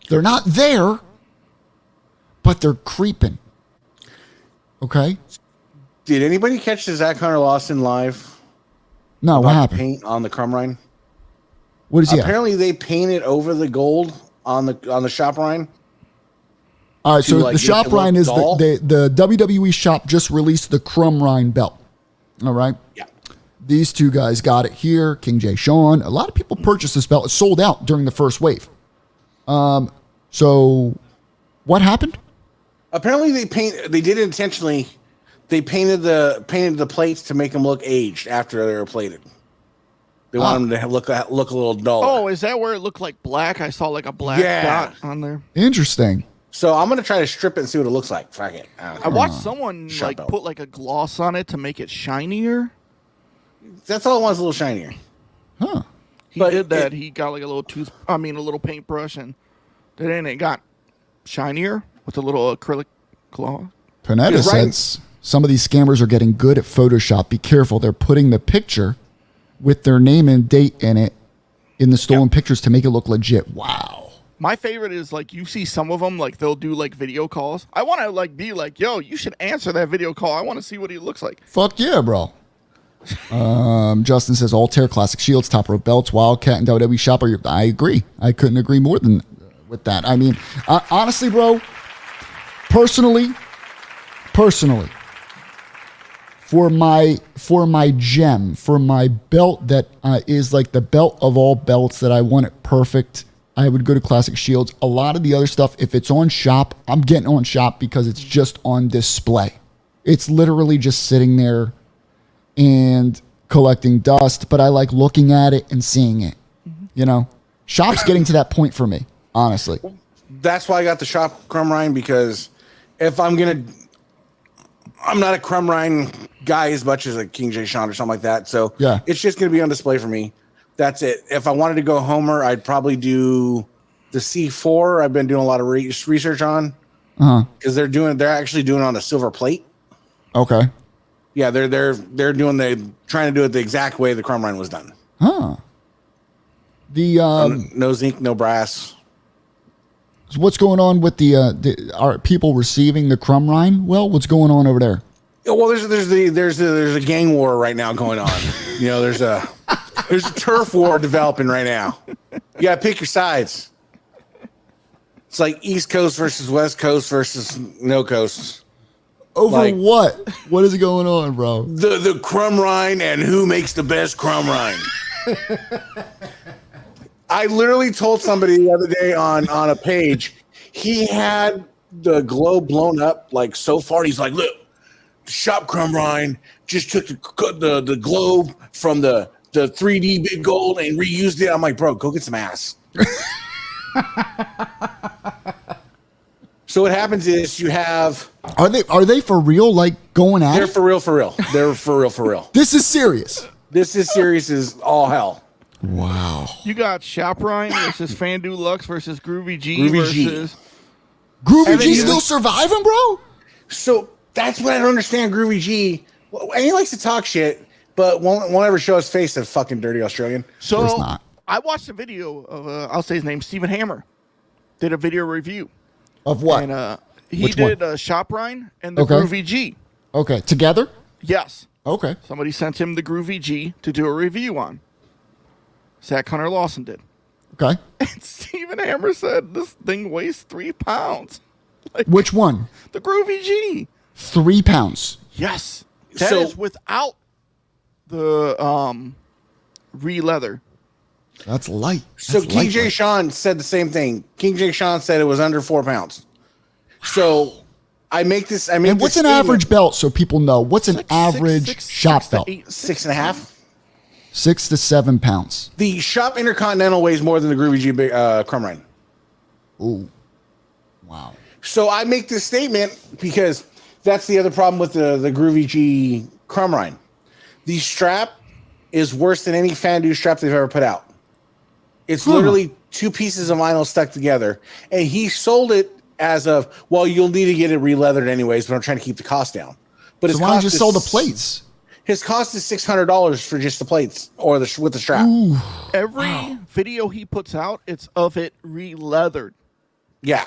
Speaker 3: They're not there, but they're creeping. Okay.
Speaker 2: Did anybody catch the Zach Hunter Lawson live?
Speaker 3: No, what happened?
Speaker 2: Paint on the crumb rind.
Speaker 3: What is he?
Speaker 2: Apparently, they painted over the gold on the shop rind.
Speaker 3: All right, so the shop rind is the WWE shop just released the crumb rind belt. All right.
Speaker 2: Yeah.
Speaker 3: These two guys got it here. King Jay Sean. A lot of people purchased this belt. It sold out during the first wave. So what happened?
Speaker 2: Apparently, they did it intentionally. They painted the plates to make them look aged after they were plated. They want them to look a little dull.
Speaker 4: Oh, is that where it looked like black? I saw like a black dot on there.
Speaker 3: Interesting.
Speaker 2: So I'm gonna try to strip it and see what it looks like. Fuck it.
Speaker 4: I watched someone put like a gloss on it to make it shinier.
Speaker 2: That's all it wants, a little shinier.
Speaker 3: Huh.
Speaker 4: He did that. He got like a little paintbrush, and then it got shinier with a little acrylic gloss.
Speaker 3: Panetta says some of these scammers are getting good at Photoshop. Be careful. They're putting the picture with their name and date in it in the stolen pictures to make it look legit. Wow.
Speaker 4: My favorite is like you see some of them like they'll do like video calls. I want to like be like, yo, you should answer that video call. I want to see what he looks like.
Speaker 3: Fuck yeah, bro. Justin says Altair Classic Shields, top rope belts, Wildcat and WWE shop. I agree. I couldn't agree more than with that. I mean, honestly, bro, personally, for my gem, for my belt that is like the belt of all belts that I want it perfect, I would go to Classic Shields. A lot of the other stuff, if it's on shop, I'm getting on shop because it's just on display. It's literally just sitting there and collecting dust, but I like looking at it and seeing it. Mm-hmm. You know, shop's getting to that point for me, honestly.
Speaker 2: That's why I got the shop crumb rind, because if I'm not a crumb rind guy as much as a King Jay Sean or something like that. So it's just going to be on display for me. That's it. If I wanted to go Homer, I'd probably do the C4. I've been doing a lot of research on because they're actually doing it on a silver plate.
Speaker 3: Okay.
Speaker 2: Yeah, they're trying to do it the exact way the crumb rind was done.
Speaker 3: Huh. The
Speaker 2: no zinc, no brass.
Speaker 3: So what's going on with are people receiving the crumb rind? Well, what's going on over there?
Speaker 2: Well, there's a gang war right now going on. You know, there's a turf war developing right now. You gotta pick your sides. It's like East Coast versus West Coast versus no coast.
Speaker 3: Over what? What is going on, bro?
Speaker 2: The crumb rind and who makes the best crumb rind. I literally told somebody the other day on a page, he had the globe blown up like so far. He's like, look, Shop Crumb Rind just took the globe from the 3D big gold and reused it. I'm like, bro, go get some ass. So what happens is you have.
Speaker 3: Are they for real? Like going at
Speaker 2: They're
Speaker 3: it?
Speaker 2: for real. They're for real.
Speaker 3: This is serious.
Speaker 2: This is serious as all hell.
Speaker 3: Wow.
Speaker 4: You got Shopline versus Fandu Lux versus Groovy G
Speaker 2: Groovy G.
Speaker 4: versus.
Speaker 3: Groovy G still surviving, bro?
Speaker 2: So that's what I don't understand. Groovy G, and he likes to talk shit, but won't ever show his face. That fucking dirty Australian.
Speaker 4: So
Speaker 3: course not.
Speaker 4: I watched a video of I'll say his name, Stephen Hammer, did a video review.
Speaker 3: Of what?
Speaker 4: And he
Speaker 3: Which
Speaker 4: did
Speaker 3: one?
Speaker 4: Shopline and the
Speaker 3: Okay.
Speaker 4: Groovy G.
Speaker 3: Okay, together?
Speaker 4: Yes.
Speaker 3: Okay.
Speaker 4: Somebody sent him the Groovy G to do a review on. Zach Hunter Lawson did.
Speaker 3: Okay.
Speaker 4: And Stephen Hammer said this thing weighs 3 pounds. Like,
Speaker 3: Which one?
Speaker 4: the Groovy G.
Speaker 3: 3 pounds.
Speaker 4: Yes. That
Speaker 2: So-
Speaker 4: is without the re-leather.
Speaker 3: That's light.
Speaker 2: So
Speaker 3: That's
Speaker 2: King J.
Speaker 3: light.
Speaker 2: Sean said the same thing. King J. Sean said it was under 4 pounds. So I make this.
Speaker 3: And what's an average belt so people know? What's an
Speaker 4: Like
Speaker 3: average
Speaker 4: six
Speaker 3: shop
Speaker 4: to
Speaker 3: belt?
Speaker 4: eight-
Speaker 2: 6.5.
Speaker 3: 6 to 7 pounds.
Speaker 2: The Shop Intercontinental weighs more than the Groovy G Crumb Rhine.
Speaker 3: Ooh. Wow.
Speaker 2: So I make this statement because that's the other problem with the Groovy G Crumb Rhine. The strap is worse than any Fandu strap they've ever put out. It's literally 2 pieces of vinyl stuck together, and he sold it as of, well, you'll need to get it re-leathered anyways, but I'm trying to keep the cost down. But
Speaker 3: So
Speaker 2: his
Speaker 3: why don't
Speaker 2: cost
Speaker 3: you just
Speaker 2: is-
Speaker 3: sell the plates?
Speaker 2: His cost is $600 for just the plates or with the strap.
Speaker 3: Ooh.
Speaker 4: Every video he puts out, it's of it re-leathered.
Speaker 2: Yeah.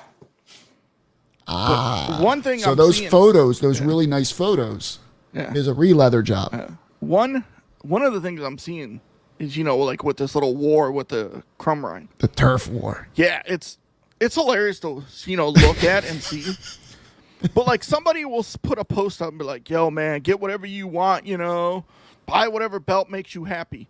Speaker 4: One thing
Speaker 3: So
Speaker 4: I'm
Speaker 3: those
Speaker 4: seeing,
Speaker 3: photos, those really nice photos,
Speaker 4: Yeah.
Speaker 3: is a re-leather job.
Speaker 4: one of the things I'm seeing is, like with this little war with the Crumb Rhine.
Speaker 3: The turf war.
Speaker 4: Yeah, it's hilarious to look at and see. But like somebody will put a post up and be like, "Yo, man, get whatever you want. Buy whatever belt makes you happy."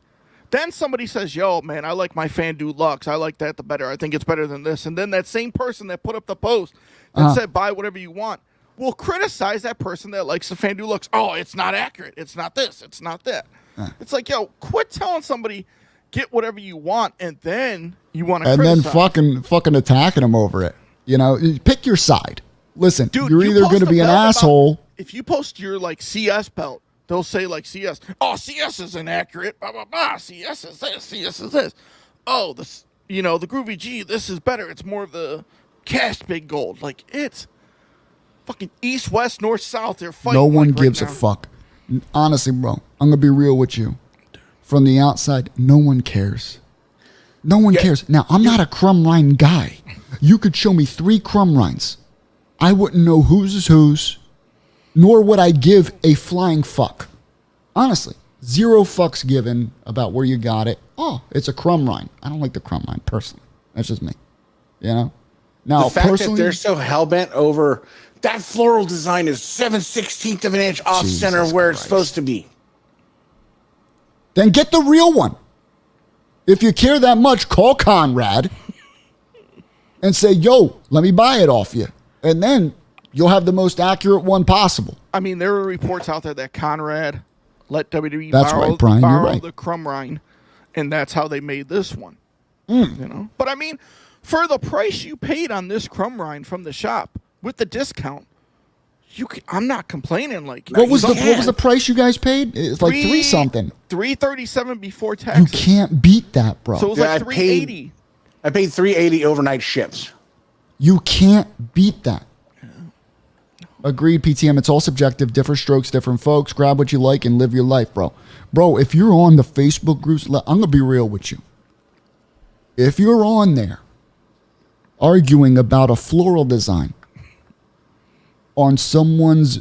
Speaker 4: Then somebody says, "Yo, man, I like my Fandu Lux. I like that the better. I think it's better than this." And then that same person that put up the post and said, "Buy whatever you want," will criticize that person that likes the Fandu Lux. Oh, it's not accurate. It's not this. It's not that. It's like, yo, quit telling somebody get whatever you want, and then you want to
Speaker 3: And then
Speaker 4: criticize.
Speaker 3: fucking attacking them over it. Pick your side. Listen,
Speaker 4: Dude,
Speaker 3: you're
Speaker 4: you
Speaker 3: either
Speaker 4: post
Speaker 3: going to
Speaker 4: a
Speaker 3: be an
Speaker 4: belt about-
Speaker 3: asshole.
Speaker 4: If you post your CS belt, they'll say CS. Oh, CS is inaccurate. Blah blah blah. CS is this. CS is this. Oh, the Groovy G. This is better. It's more of the cast big gold. Like it's fucking east, west, north, south. They're fighting.
Speaker 3: No one
Speaker 4: like, right
Speaker 3: gives a
Speaker 4: now.
Speaker 3: fuck. Honestly, bro, I'm going to be real with you. From the outside, no one cares. No one cares. Now, I'm not a Crumb Rhine guy. You could show me 3 Crumb Rhines. I wouldn't know whose is whose, nor would I give a flying fuck. Honestly, 0 fucks given about where you got it. Oh, it's a Crumb Rhine. I don't like the Crumb Rhine, personally. That's just me. Now,
Speaker 2: The fact that
Speaker 3: personally,
Speaker 2: they're so hell-bent over that floral design is 7/16 of an inch off
Speaker 3: Jesus
Speaker 2: center of where it's
Speaker 3: Christ.
Speaker 2: supposed to be.
Speaker 3: then get the real one. If you care that much, call Conrad and say, yo, let me buy it off you. And then you'll have the most accurate one possible.
Speaker 4: I mean, there are reports out there that Conrad let WWE
Speaker 3: That's
Speaker 4: borrow,
Speaker 3: right, Brian, you're
Speaker 4: borrow
Speaker 3: right.
Speaker 4: the Crumb Rhine, and that's how they made this one. But I mean, for the price you paid on this Crumb Rhine from the shop with the discount, I'm not complaining. Like
Speaker 3: What was the price you guys paid? It's like 3 something.
Speaker 4: $337 before
Speaker 3: You
Speaker 4: taxes.
Speaker 3: can't beat that, bro.
Speaker 4: So it was
Speaker 2: Yeah,
Speaker 4: like
Speaker 2: I paid-
Speaker 4: $380.
Speaker 2: I paid $380 overnight ships.
Speaker 3: You can't beat that. Agreed, PTM. It's all subjective. Different strokes, different folks. Grab what you like and live your life, bro. Bro, if you're on the Facebook groups, I'm going to be real with you. If you're on there arguing about a floral design on someone's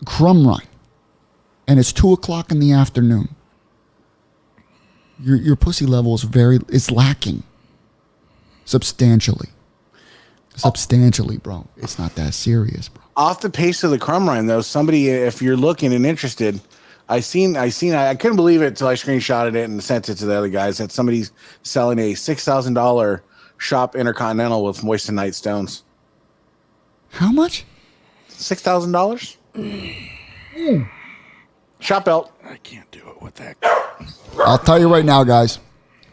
Speaker 3: Crumb Rhine and it's 2:00 in the afternoon, your pussy level is lacking substantially. Substantially, bro. It's not that serious, bro.
Speaker 2: Off the pace of the Crumb Rhine, though, somebody, if you're looking and interested, I couldn't believe it until I screenshotted it and sent it to the other guys that somebody's selling a $6,000 Shop Intercontinental with moissanite stones.
Speaker 3: How much?
Speaker 2: $6,000? Shop belt.
Speaker 4: I can't do it with that.
Speaker 3: I'll tell you right now, guys.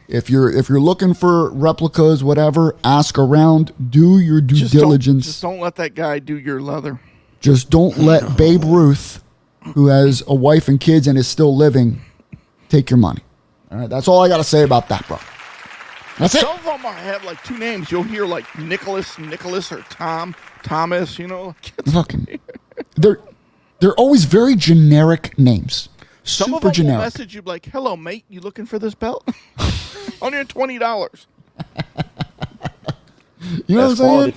Speaker 3: If you're looking for replicas, whatever, ask around. Do your due diligence.
Speaker 4: Just don't let that guy do your leather.
Speaker 3: Just don't let Babe Ruth, who has a wife and kids and is still living, take your money. All right, that's all I got to say about that, bro. That's it.
Speaker 4: Some of them have like two names. You'll hear like Nicholas, or Thomas. You know,
Speaker 3: Fucking, they're always very generic names.
Speaker 4: some
Speaker 3: Super
Speaker 4: of them
Speaker 3: generic.
Speaker 4: will message you like, "Hello, mate. You looking for this belt? $120."
Speaker 3: You know what I'm saying?
Speaker 2: quality.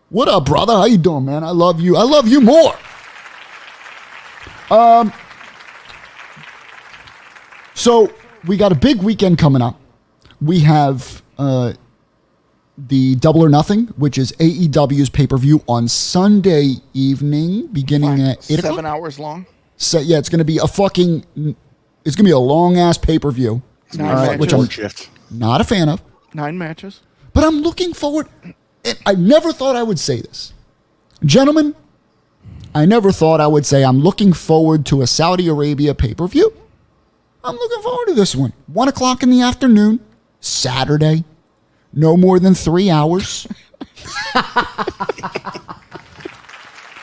Speaker 3: What up, brother? How you doing, man? I love you. I love you more. So we got a big weekend coming up. We have the Double or Nothing, which is AEW's pay-per-view on Sunday evening, beginning at 8 o'clock.
Speaker 4: 7 hours long.
Speaker 3: So, yeah, it's going to be it's going to be a long-ass pay-per-view, which I'm not a fan of.
Speaker 4: 9 matches.
Speaker 3: But I'm looking forward. And I never thought I would say this. Gentlemen, I never thought I would say I'm looking forward to a Saudi Arabia pay-per-view. I'm looking forward to this one. 1 o'clock in the afternoon, Saturday. No more than 3 hours.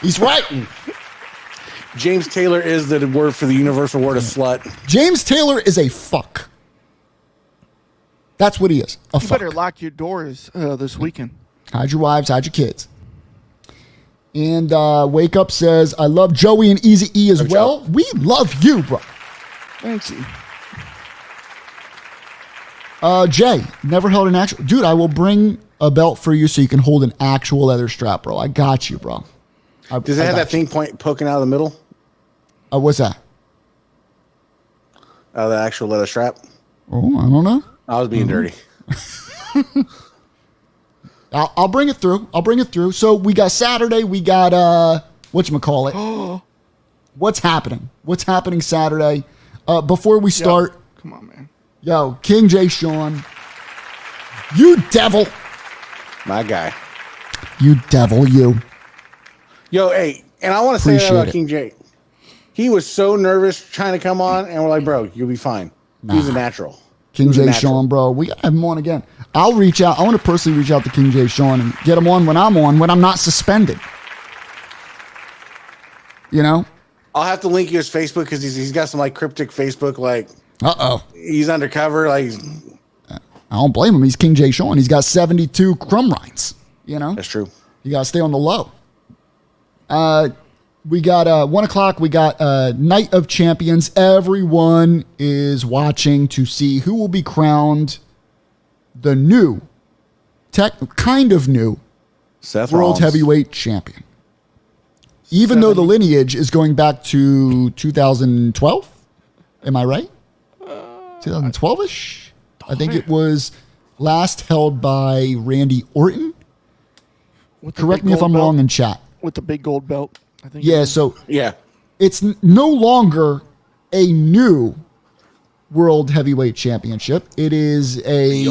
Speaker 3: He's right.
Speaker 2: James Taylor is the word for the universal word of slut.
Speaker 3: James Taylor is a fuck. That's what he is. A
Speaker 4: You
Speaker 3: fuck.
Speaker 4: better lock your doors this weekend.
Speaker 3: Hide your wives, hide your kids. And Wake Up says, I love Joey and Easy E as well. We love you, bro.
Speaker 4: Thanks.
Speaker 3: Jay, never held an actual... Dude, I will bring a belt for you so you can hold an actual leather strap, bro. I got you, bro.
Speaker 2: Does it have that thing poking out of the middle?
Speaker 3: What's that?
Speaker 2: The actual leather strap?
Speaker 3: Oh, I don't know.
Speaker 2: I was being dirty.
Speaker 3: I'll bring it through. So we got Saturday. We got, whatchamacallit. What's happening? What's happening Saturday? Before we start...
Speaker 4: Yo, come on, man.
Speaker 3: Yo, King J. Sean. You devil.
Speaker 2: My guy.
Speaker 3: You devil, you.
Speaker 2: Yo, hey, and I want to say that
Speaker 3: Appreciate
Speaker 2: about
Speaker 3: it.
Speaker 2: King J. He was so nervous trying to come on, and we're like, bro, you'll be fine. He's a natural.
Speaker 3: King
Speaker 2: He's a
Speaker 3: J.
Speaker 2: natural.
Speaker 3: Sean, bro. We gotta have him on again. I'll reach out. I want to personally reach out to King J. Sean and get him on when I'm not suspended. You know?
Speaker 2: I'll have to link you his Facebook because he's got some like cryptic Facebook, like he's undercover, like
Speaker 3: I don't blame him. He's King J. Sean. He's got 72 crumb rinds. You know?
Speaker 2: that's true.
Speaker 3: You gotta stay on the low. We got 1 o'clock. We got Night of Champions. Everyone is watching to see who will be crowned the new, kind of new,
Speaker 2: Seth
Speaker 3: World
Speaker 2: Rollins.
Speaker 3: Heavyweight Champion. Even though the lineage is going back to 2012. Am I right? 2012-ish? I think it was last held by Randy Orton. Correct me if I'm wrong in chat.
Speaker 4: With the big gold belt, I think.
Speaker 3: Yeah, so
Speaker 2: Yeah.
Speaker 3: it's no longer a new World Heavyweight Championship. It is the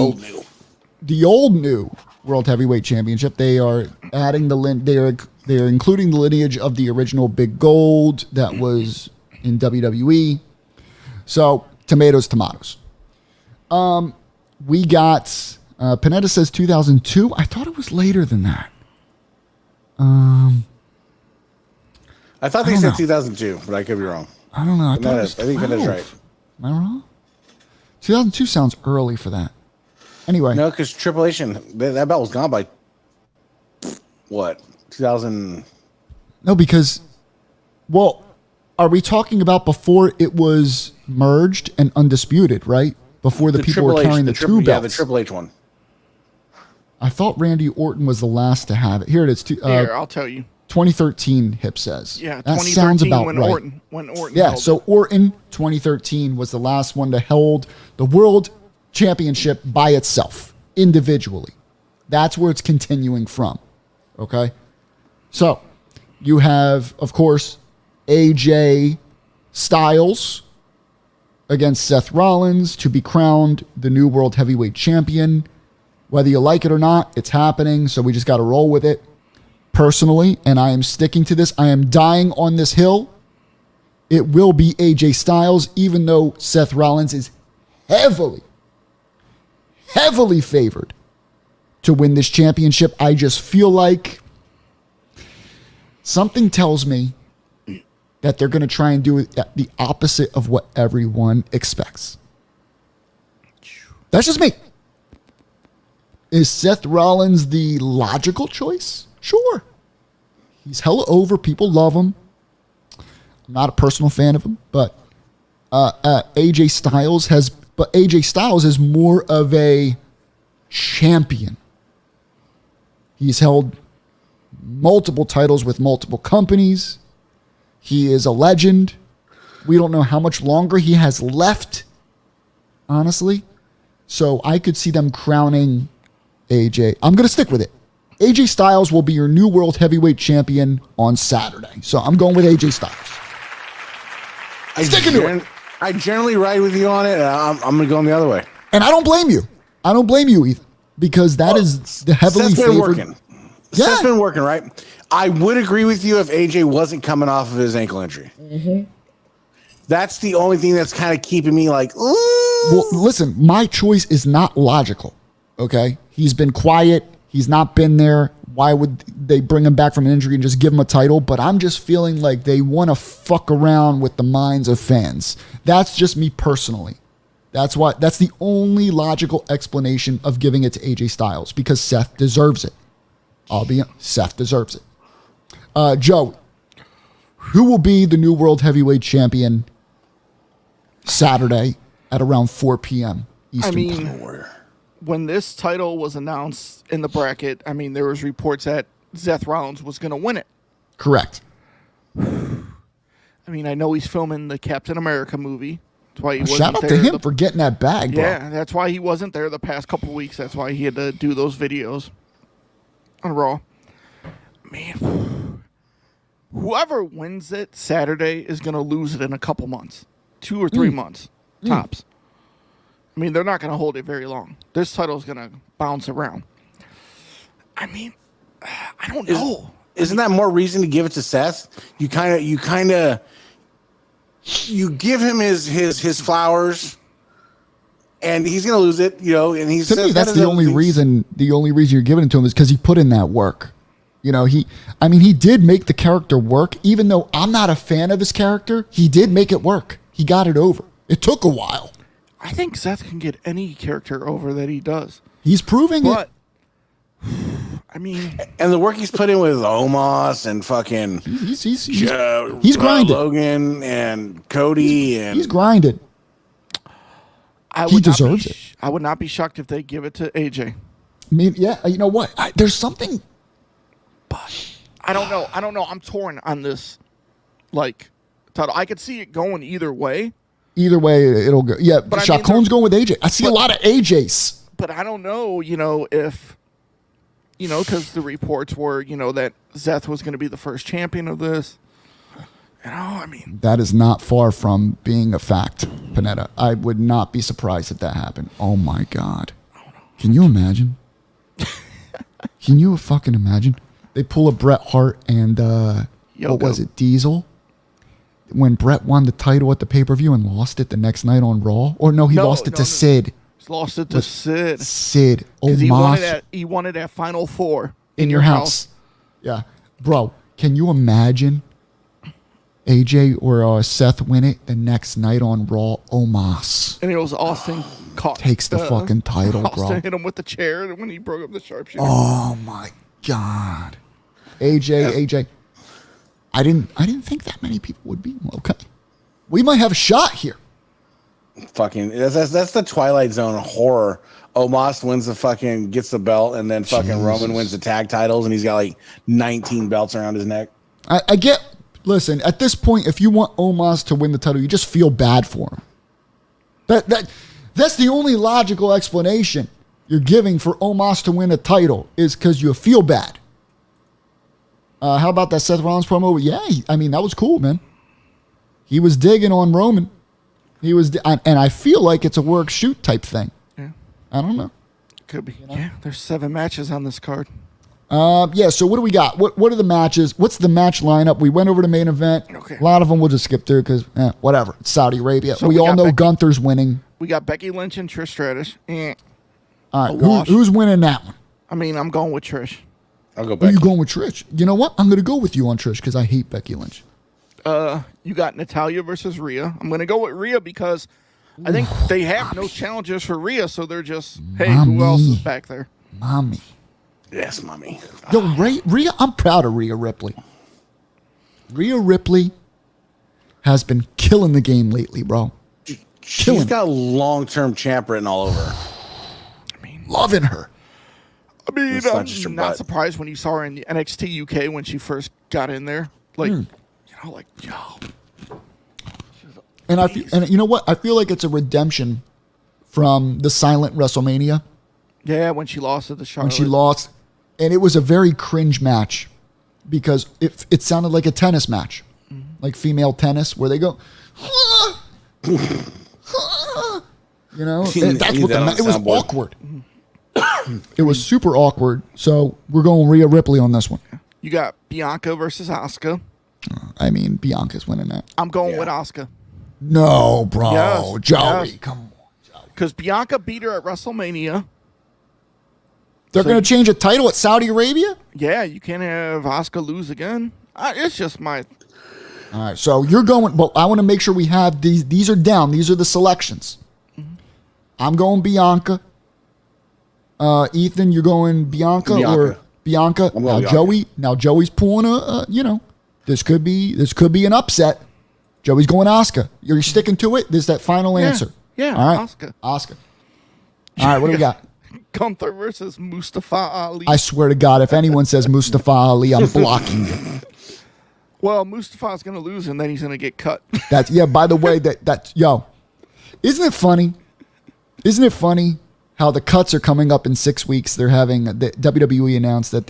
Speaker 3: old new World Heavyweight Championship. They are adding they are including the lineage of the original Big Gold that was in WWE. So tomatoes. We got Panetta says 2002. I thought it was later than that.
Speaker 2: I thought they said 2002, but I could be wrong.
Speaker 3: I don't know. I
Speaker 2: think that is right.
Speaker 3: Am I wrong? 2002 sounds early for that. Anyway.
Speaker 2: No, because Triple H, that belt was gone by what? 2000.
Speaker 3: No, because, well, are we talking about before it was merged and undisputed, right? Before the people were carrying the two belts.
Speaker 2: Yeah, the Triple H one.
Speaker 3: I thought Randy Orton was the last to have it. Here it is.
Speaker 4: Here, I'll tell you.
Speaker 3: 2013, Hip says.
Speaker 4: Yeah,
Speaker 3: that
Speaker 4: 2013
Speaker 3: sounds about
Speaker 4: when
Speaker 3: right.
Speaker 4: Orton
Speaker 3: Yeah,
Speaker 4: held
Speaker 3: so
Speaker 4: it.
Speaker 3: Orton, 2013, was the last one to hold the World Championship by itself, individually. That's where it's continuing from. Okay? So, you have, of course, AJ Styles against Seth Rollins to be crowned the new World Heavyweight Champion. Whether you like it or not, it's happening, so we just got to roll with it. Personally, and I am sticking to this, I am dying on this hill. It will be AJ Styles, even though Seth Rollins is heavily, heavily favored to win this championship. I just feel like something tells me that they're going to try and do the opposite of what everyone expects. That's just me. Is Seth Rollins the logical choice? Sure. He's hella over. People love him. I'm not a personal fan of him, but AJ Styles is more of a champion. He's held multiple titles with multiple companies. He is a legend. We don't know how much longer he has left, honestly. So I could see them crowning AJ. I'm going to stick with it. AJ Styles will be your new World Heavyweight Champion on Saturday. So I'm going with AJ Styles. Sticking to it.
Speaker 2: I generally ride with you on it, and I'm going to go the other way.
Speaker 3: And I don't blame you. I don't blame you, Ethan, because that is the heavily
Speaker 2: Seth's been
Speaker 3: favored.
Speaker 2: working. Seth's been working, right? I would agree with you if AJ wasn't coming off of his ankle injury. Mm-hmm. That's the only thing that's kind of keeping me like, ooh.
Speaker 3: Well, listen, my choice is not logical, okay? He's been quiet. He's not been there. Why would they bring him back from an injury and just give him a title? But I'm just feeling like they want to fuck around with the minds of fans. That's just me personally. That's the only logical explanation of giving it to AJ Styles, because Seth deserves it. Seth deserves it. Joe, who will be the new World Heavyweight Champion Saturday at around 4 p.m. Eastern time?
Speaker 4: When this title was announced in the bracket, there was reports that Seth Rollins was going to win it.
Speaker 3: Correct.
Speaker 4: I know he's filming the Captain America movie. That's why he wasn't
Speaker 3: shout out
Speaker 4: there
Speaker 3: to him for getting that bag, bro.
Speaker 4: Yeah, that's why he wasn't there the past couple weeks. That's why he had to do those videos on Raw. Man, whoever wins it Saturday is going to lose it in a couple months. 2 or 3 months, tops. They're not going to hold it very long. This title is going to bounce around. I don't know.
Speaker 2: Isn't that more reason to give it to Seth? You give him his flowers, and he's going to lose it, and he's.
Speaker 3: To me, that's the only reason you're giving it to him is because he put in that work. He did make the character work. Even though I'm not a fan of his character, he did make it work. He got it over. It took a while.
Speaker 4: I think Seth can get any character over that he does.
Speaker 3: He's proving it.
Speaker 2: And the work he's put in with Omos and fucking
Speaker 3: he's grinded.
Speaker 2: Logan and Cody, and
Speaker 3: he's grinded. He deserves it.
Speaker 4: I would not be shocked if they give it to AJ.
Speaker 3: You know what? There's something,
Speaker 4: but I don't know. I'm torn on this. Title. I could see it going either way.
Speaker 3: Either way, it'll go. Yeah, but Shaq Cohn's going with AJ. I see a lot of AJs.
Speaker 4: But I don't know, if, because the reports were, that Seth was going to be the first champion of this.
Speaker 3: That is not far from being a fact, Panetta. I would not be surprised if that happened. Oh, my God. Can you imagine? Can you fucking imagine? They pull a Bret Hart and, what was it, Diesel? When Bret won the title at the pay-per-view and lost it the next night on Raw? Or no, he lost it to Sid.
Speaker 4: He lost it to Sid.
Speaker 3: Sid.
Speaker 4: He wanted that Final Four.
Speaker 3: In your house. Yeah. Bro, can you imagine AJ or Seth win it the next night on Raw? Omos.
Speaker 4: And it was Austin
Speaker 3: takes the fucking title,
Speaker 4: Austin
Speaker 3: bro.
Speaker 4: Austin hit him with the chair when he broke up the sharpshooter.
Speaker 3: Oh, my God. AJ. I didn't think that many people would be okay. We might have a shot here.
Speaker 2: Fucking that's the Twilight Zone horror. Omos gets the belt, and then fucking Roman wins the tag titles, and he's got 19 belts around his neck.
Speaker 3: I get. Listen, at this point, if you want Omos to win the title, you just feel bad for him. That's the only logical explanation you're giving for Omos to win a title is because you feel bad. How about that Seth Rollins promo? Yeah, that was cool, man. He was digging on Roman. And I feel like it's a work shoot type thing.
Speaker 4: Yeah,
Speaker 3: I don't know.
Speaker 4: Could be. Yeah, there's 7 matches on this card.
Speaker 3: Yeah. So what do we got? What are the matches? What's the match lineup? We went over the main event.
Speaker 4: Okay.
Speaker 3: A lot of them we'll just skip through because whatever. It's Saudi Arabia.
Speaker 4: So
Speaker 3: we all know Gunther's winning.
Speaker 4: We got Becky Lynch and Trish Stratus.
Speaker 3: All right,
Speaker 4: wash.
Speaker 3: who's winning that one?
Speaker 4: I mean, I'm going with Trish.
Speaker 2: I'll go
Speaker 3: Are
Speaker 2: back.
Speaker 3: you going with Trish? You know what? I'm going to go with you on Trish because I hate Becky Lynch.
Speaker 4: You got Natalya versus Rhea. I'm going to go with Rhea because I think they have no challengers for Rhea, so they're just, hey, who else is back there?
Speaker 3: Mommy.
Speaker 2: Yes, mommy.
Speaker 3: Yo, Rhea, I'm proud of Rhea Ripley. Rhea Ripley has been killing the game lately, bro.
Speaker 2: She's got long-term champ written all over.
Speaker 3: Loving her.
Speaker 4: I mean,
Speaker 2: It's not
Speaker 4: I'm
Speaker 2: just her
Speaker 4: not
Speaker 2: butt.
Speaker 4: surprised when you saw her in the NXT UK when she first got in there. Like, you know, like, yo.
Speaker 3: And and you know what? I feel like it's a redemption from the silent WrestleMania
Speaker 4: Yeah, when she lost at the Charlotte.
Speaker 3: when she lost, and it was a very cringe match because it sounded like a tennis match, like female tennis, where they go, you know, and that's what it was
Speaker 2: soundboard.
Speaker 3: awkward. It was super awkward. So we're going Rhea Ripley on this one.
Speaker 4: You got Bianca versus Asuka.
Speaker 3: I mean, Bianca's winning that.
Speaker 4: I'm going with Asuka.
Speaker 3: No, bro,
Speaker 4: Yes,
Speaker 3: Joey,
Speaker 4: yes.
Speaker 3: come on.
Speaker 4: Because Bianca beat her at WrestleMania.
Speaker 3: They're going to change a title at Saudi Arabia?
Speaker 4: Yeah, you can't have Asuka lose again. It's just my...
Speaker 3: All right, so you're going, but I want to make sure we have these. These are down. These are the selections. I'm going Bianca. Ethan, you're going Bianca. Or Bianca?
Speaker 2: I'm
Speaker 3: Now
Speaker 2: going Bianca.
Speaker 3: Joey. Now Joey's pulling this could be an upset. Joey's going Asuka. You're sticking to it. This is that final answer.
Speaker 4: Yeah,
Speaker 3: All right,
Speaker 4: Asuka.
Speaker 3: Asuka. All right, what do we got?
Speaker 4: Gunther versus Mustafa Ali.
Speaker 3: I swear to God, if anyone says Mustafa Ali, I'm blocking you.
Speaker 4: Well, Mustafa's going to lose and then he's going to get cut.
Speaker 3: That's by the way, isn't it funny? Isn't it funny how the cuts are coming up in 6 weeks? They're having the WWE announced that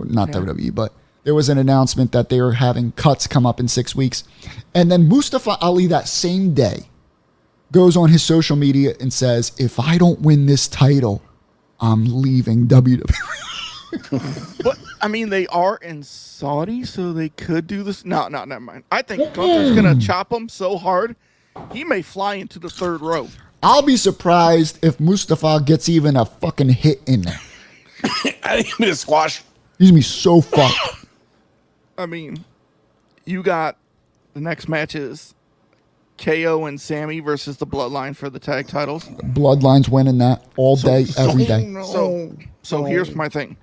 Speaker 3: not WWE, but there was an announcement that they are having cuts come up in 6 weeks. And then Mustafa Ali that same day goes on his social media and says, if I don't win this title, I'm leaving WWE.
Speaker 4: But, I mean, they are in Saudi, so they could do this. No, never mind. I think Gunther's going to chop him so hard, he may fly into the third row.
Speaker 3: I'll be surprised if Mustafa gets even a fucking hit in there.
Speaker 2: I think I'm going to squash.
Speaker 3: He's going to be so fucked.
Speaker 4: I mean, you got the next match is KO and Sammy versus the Bloodline for the tag titles.
Speaker 3: Bloodline's winning that all day, every day.
Speaker 4: So here's my thing.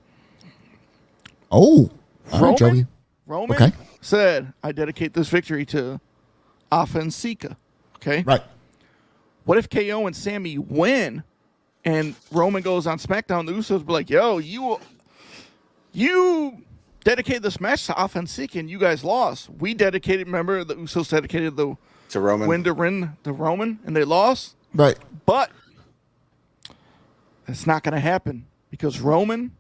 Speaker 3: Oh, all right, Joey.
Speaker 4: Roman
Speaker 3: Okay.
Speaker 4: said, I dedicate this victory to Offensica. Okay?
Speaker 3: Right.
Speaker 4: What if KO and Sammy win and Roman goes on SmackDown? The Usos be like, yo, you dedicated this match to Offensica and you guys lost. We dedicated, remember, the Usos dedicated the
Speaker 2: To Roman.
Speaker 4: win to Roman and they lost.
Speaker 3: Right.
Speaker 4: But it's not going to happen because Roman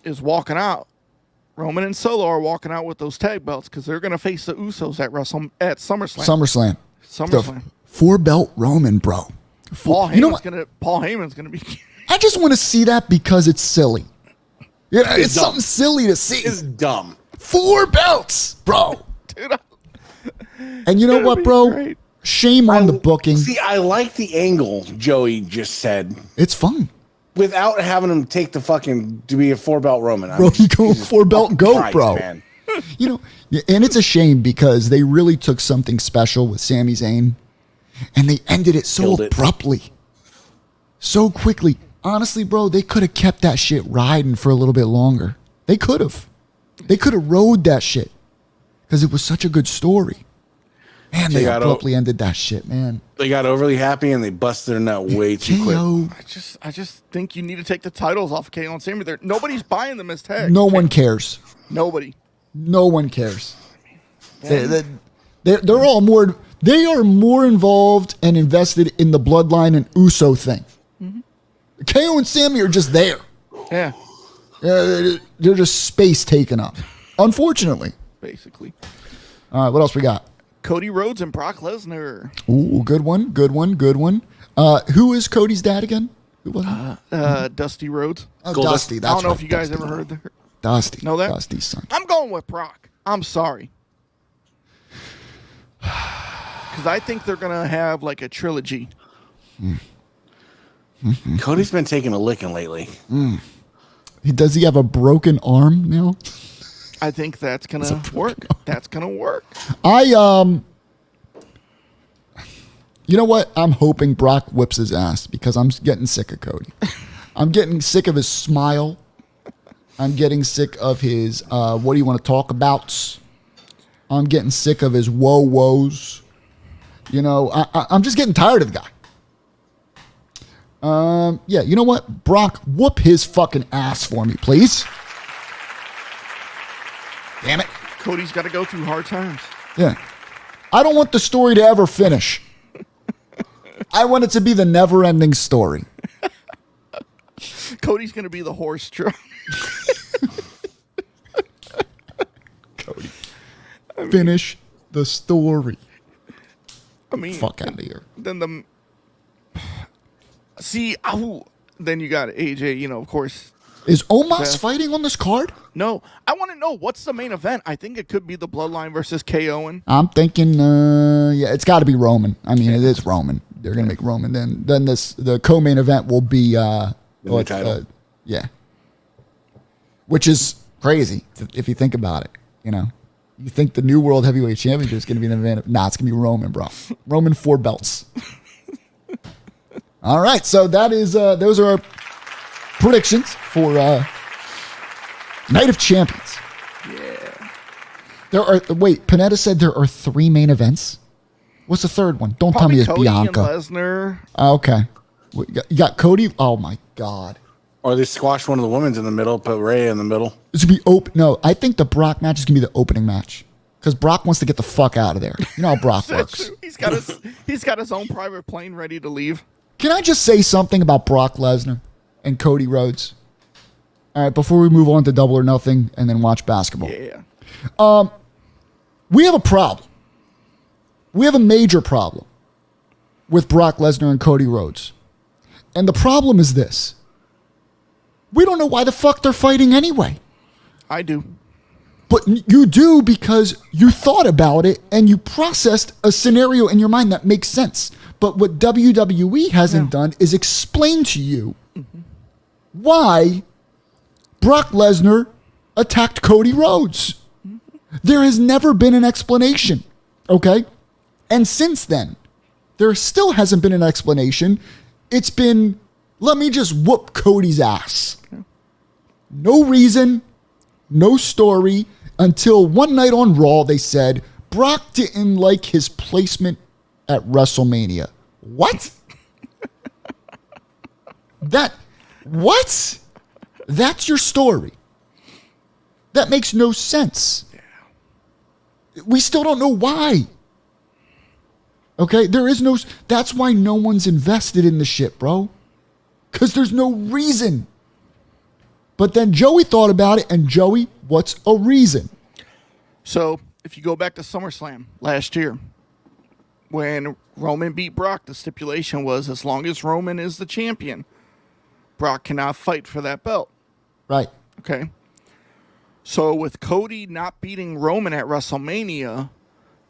Speaker 4: is walking out. Roman and Solo are walking out with those tag belts because they're going to face the Usos at SummerSlam.
Speaker 3: SummerSlam. 4-belt Roman, bro.
Speaker 4: Paul
Speaker 3: You know
Speaker 4: Heyman's going to be.
Speaker 3: I just want to see that because it's silly. Yeah, it's
Speaker 2: dumb.
Speaker 3: something silly to see.
Speaker 2: It's dumb.
Speaker 3: 4 belts, bro.
Speaker 4: Dude,
Speaker 3: And you know what, bro?
Speaker 4: great.
Speaker 3: Shame on the booking.
Speaker 2: See, I like the angle Joey just said
Speaker 3: It's fun.
Speaker 2: without having him take the fucking to be a 4-belt Roman.
Speaker 3: Bro, you go 4-belt goat,
Speaker 2: Christ,
Speaker 3: bro.
Speaker 2: man.
Speaker 3: You know, and it's a shame because they really took something special with Sami Zayn and they ended it so
Speaker 2: Killed it.
Speaker 3: abruptly, so quickly. Honestly, bro, they could have kept that shit riding for a little bit longer. They could have. They could have rode that shit because it was such a good story. Man, they abruptly ended that shit, man.
Speaker 2: They got overly happy and they busted their nut way too quick.
Speaker 3: KO,
Speaker 4: I just think you need to take the titles off of KO and Sammy. Nobody's buying them as tags.
Speaker 3: no one cares.
Speaker 4: Nobody.
Speaker 3: No one cares. They're all more. They are more involved and invested in the Bloodline and Uso thing. KO and Sammy are just there.
Speaker 4: Yeah,
Speaker 3: They're just space taken up. Unfortunately.
Speaker 4: basically.
Speaker 3: All right, what else we got?
Speaker 4: Cody Rhodes and Brock Lesnar.
Speaker 3: Ooh, good one. Who is Cody's dad again? Who was it?
Speaker 4: Dusty Rhodes.
Speaker 3: Oh,
Speaker 2: Goldust.
Speaker 3: Dusty.
Speaker 4: I
Speaker 3: That's
Speaker 4: don't know
Speaker 3: right,
Speaker 4: if you guys
Speaker 3: Dusty.
Speaker 4: ever heard that.
Speaker 3: Dusty.
Speaker 4: Know that?
Speaker 3: Dusty's son.
Speaker 4: I'm going with Brock. I'm sorry. Because I think they're going to have like a trilogy.
Speaker 2: Cody's been taking a licking lately.
Speaker 3: Does he have a broken arm now?
Speaker 4: I think that's gonna work. That's gonna work.
Speaker 3: You know what? I'm hoping Brock whips his ass because I'm getting sick of Cody. I'm getting sick of his smile. I'm getting sick of his, what do you want to talk about? I'm getting sick of his woes. You know, I'm just getting tired of the guy. Yeah, you know what? Brock, whoop his fucking ass for me, please. Damn it.
Speaker 4: Cody's got to go through hard times.
Speaker 3: Yeah. I don't want the story to ever finish. I want it to be the never-ending story.
Speaker 4: Cody's going to be the horse drawn.
Speaker 3: Cody. Finish the story.
Speaker 4: I mean,
Speaker 3: fuck out of here.
Speaker 4: Then then you got AJ, you know, of course.
Speaker 3: Is Omos fighting on this card?
Speaker 4: No. I want to know what's the main event. I think it could be the Bloodline versus KO.
Speaker 3: I'm thinking, yeah, it's got to be Roman. I mean, it is Roman. They're going to make Roman. Then the co-main event will be
Speaker 2: the title.
Speaker 3: Yeah. Which is crazy if you think about it, you know. You think the new World Heavyweight Championship is going to be an event. Nah, it's going to be Roman, bro. Roman 4 belts. All right, so that is those are our predictions for Night of Champions.
Speaker 4: Yeah.
Speaker 3: Panetta said there are 3 main events. What's the third one? Don't tell me it's
Speaker 4: Cody
Speaker 3: Bianca.
Speaker 4: And Lesnar.
Speaker 3: Okay. You got Cody. Oh my God.
Speaker 2: Or they squash one of the women's in the middle, put Rhea in the middle.
Speaker 3: This would be open. No, I think the Brock match is gonna be the opening match because Brock wants to get the fuck out of there. You know how Brock works.
Speaker 4: He's got his own private plane ready to leave.
Speaker 3: Can I just say something about Brock Lesnar and Cody Rhodes? All right, before we move on to Double or Nothing and then watch basketball.
Speaker 4: Yeah.
Speaker 3: We have a problem. We have a major problem with Brock Lesnar and Cody Rhodes. And the problem is this. We don't know why the fuck they're fighting anyway.
Speaker 4: I do.
Speaker 3: But you do because you thought about it and you processed a scenario in your mind that makes sense. But what WWE hasn't done is explain to you why Brock Lesnar attacked Cody Rhodes. There has never been an explanation, okay? And since then, there still hasn't been an explanation. It's been, let me just whoop Cody's ass. No reason, no story, until one night on Raw they said Brock didn't like his placement at WrestleMania. What? What? That's your story. That makes no sense. We still don't know why. Okay? That's why no one's invested in the shit, bro. Because there's no reason. But then Joey thought about it, and Joey, what's a reason?
Speaker 4: So, if you go back to SummerSlam last year, when Roman beat Brock, the stipulation was as long as Roman is the champion, Brock cannot fight for that belt.
Speaker 3: Right.
Speaker 4: Okay. So, with Cody not beating Roman at WrestleMania,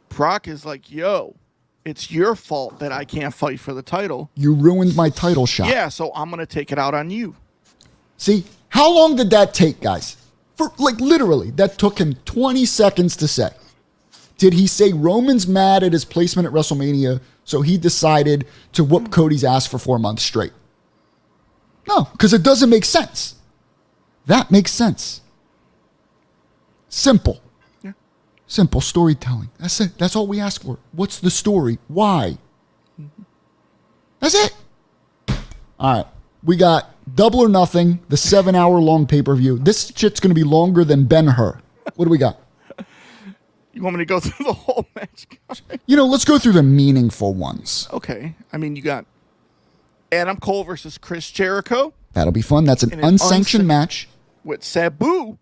Speaker 4: Brock is like, yo, it's your fault that I can't fight for the title.
Speaker 3: You ruined my title shot.
Speaker 4: Yeah, so I'm going to take it out on you.
Speaker 3: See, how long did that take, guys? For literally, that took him 20 seconds to say. Did he say Roman's mad at his placement at WrestleMania, so he decided to whoop Cody's ass for 4 months straight? No, because it doesn't make sense. That makes sense. Simple.
Speaker 4: Yeah.
Speaker 3: Simple storytelling. That's it. That's all we ask for. What's the story? Why? That's it. All right. We got Double or Nothing, the 7-hour-long pay-per-view. This shit's going to be longer than Ben-Hur. What do we got?
Speaker 4: You want me to go through the whole match?
Speaker 3: Let's go through the meaningful ones.
Speaker 4: Okay. I mean, you got Adam Cole versus Chris Jericho.
Speaker 3: That'll be fun. That's an unsanctioned match.
Speaker 4: With Sabu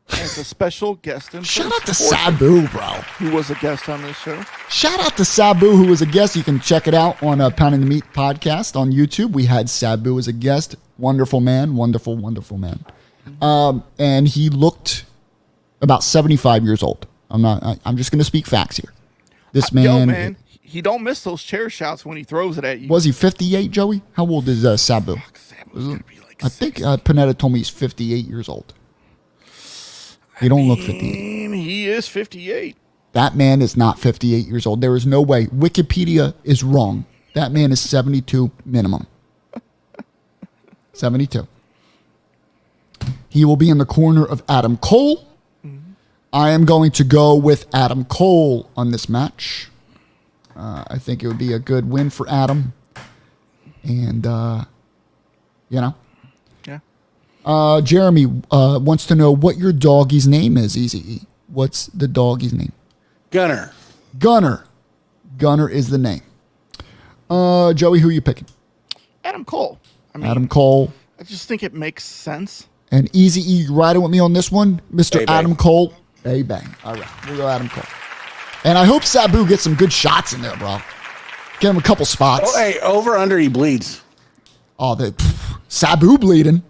Speaker 4: as a special guest.
Speaker 3: Shout out to Sabu, bro.
Speaker 4: Who was a guest on this show.
Speaker 3: Shout out to Sabu, who was a guest. You can check it out on Pounding the Meat podcast on YouTube. We had Sabu as a guest. Wonderful man. Wonderful, wonderful man. And he looked about 75 years old. I'm just going to speak facts here. This man.
Speaker 4: Yo, man, he don't miss those chair shots when he throws it at you.
Speaker 3: Was he 58, Joey? How old is Sabu?
Speaker 4: Sabu's gonna be like
Speaker 3: I think Panetta told me he's 58 years old. He don't look 58.
Speaker 4: He is 58.
Speaker 3: That man is not 58 years old. There is no way. Wikipedia is wrong. That man is 72 minimum. 72. He will be in the corner of Adam Cole. I am going to go with Adam Cole on this match. I think it would be a good win for Adam. And,
Speaker 4: Yeah.
Speaker 3: Jeremy wants to know what your doggy's name is, Easy E. What's the doggy's name?
Speaker 2: Gunner.
Speaker 3: Gunner. Gunner is the name. Joey, who are you picking?
Speaker 4: Adam Cole. I mean,
Speaker 3: Adam Cole.
Speaker 4: I just think it makes sense.
Speaker 3: And Easy E, you riding with me on this one? Mr.
Speaker 2: Hey, bang.
Speaker 3: Adam Cole. Hey, bang. All right. We'll go Adam Cole. And I hope Sabu gets some good shots in there, bro. Get him a couple spots.
Speaker 2: Oh, hey, over under he bleeds.
Speaker 3: Oh, Sabu bleeding.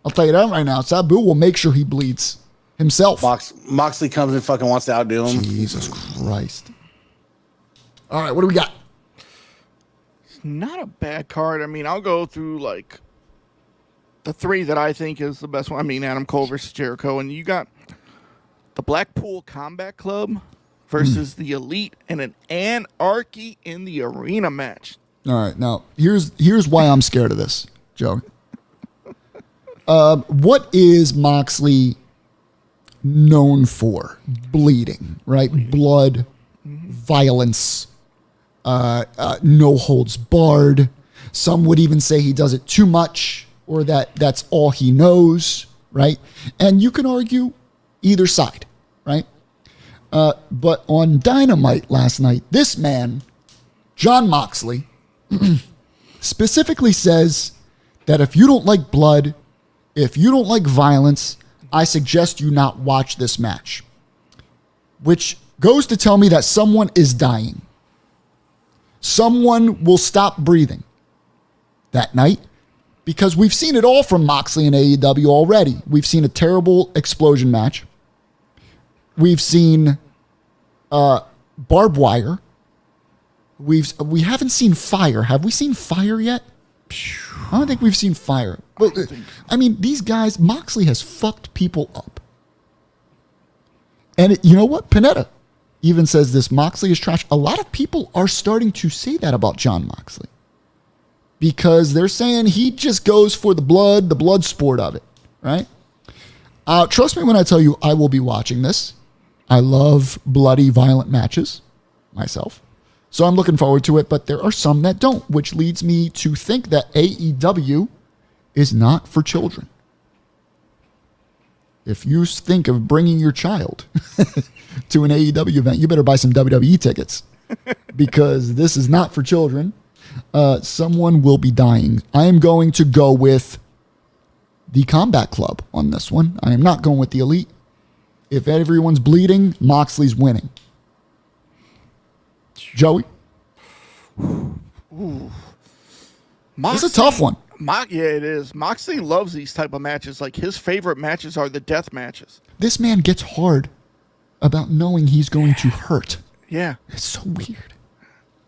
Speaker 3: I'll tell you that right now. Sabu will make sure he bleeds himself.
Speaker 2: Moxley comes and fucking wants to outdo him.
Speaker 3: Jesus Christ. All right, what do we got?
Speaker 4: Not a bad card. I mean, I'll go through like the three that I think is the best one. I mean, Adam Cole versus Jericho, and you got the Blackpool Combat Club versus the Elite in an Anarchy in the Arena match.
Speaker 3: All right, now here's why I'm scared of this, Joe. What is Moxley known for? Bleeding, right? Blood, violence, no holds barred. Some would even say he does it too much, or that's all he knows, right? And you can argue either side, right? But on Dynamite last night, this man, John Moxley, specifically says that if you don't like blood, if you don't like violence, I suggest you not watch this match. Which goes to tell me that someone is dying. Someone will stop breathing that night, because we've seen it all from Moxley and AEW already. We've seen a terrible explosion match. We've seen barbed wire. We haven't seen fire. Have we seen fire yet? I don't think we've seen fire. But I mean, these guys, Moxley has fucked people up. And you know what? Panetta even says this, Moxley is trash. A lot of people are starting to say that about John Moxley, because they're saying he just goes for the blood sport of it, right? Trust me when I tell you, I will be watching this. I love bloody, violent matches myself. So I'm looking forward to it, but there are some that don't, which leads me to think that AEW is not for children. If you think of bringing your child to an AEW event, you better buy some WWE tickets, because this is not for children. Someone will be dying. I am going to go with the Combat Club on this one. I am not going with the Elite. If everyone's bleeding, Moxley's winning. Joey? It's a tough one.
Speaker 4: Yeah, it is. Moxley loves these type of matches. Like, his favorite matches are the death matches.
Speaker 3: This man gets hard about knowing he's going to hurt.
Speaker 4: Yeah.
Speaker 3: It's so weird.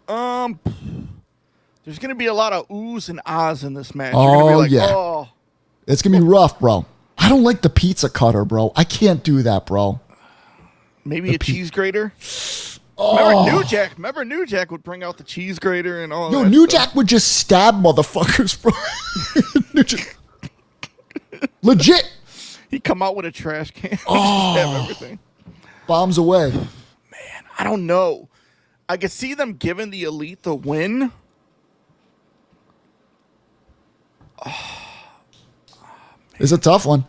Speaker 4: There's going to be a lot of oohs and ahs in this match.
Speaker 3: Oh,
Speaker 4: You're gonna be like,
Speaker 3: yeah.
Speaker 4: Oh.
Speaker 3: It's going to be rough, bro. I don't like the pizza cutter, bro. I can't do that, bro.
Speaker 4: Maybe a cheese grater?
Speaker 3: Oh.
Speaker 4: Remember New Jack would bring out the cheese grater and all
Speaker 3: Yo,
Speaker 4: that
Speaker 3: New
Speaker 4: stuff.
Speaker 3: Jack would just stab motherfuckers, bro. New Jack. Legit.
Speaker 4: He'd come out with a trash can.
Speaker 3: Oh.
Speaker 4: Stab everything.
Speaker 3: Bombs away.
Speaker 4: Man, I don't know. I could see them giving the Elite the win.
Speaker 3: It's a tough one.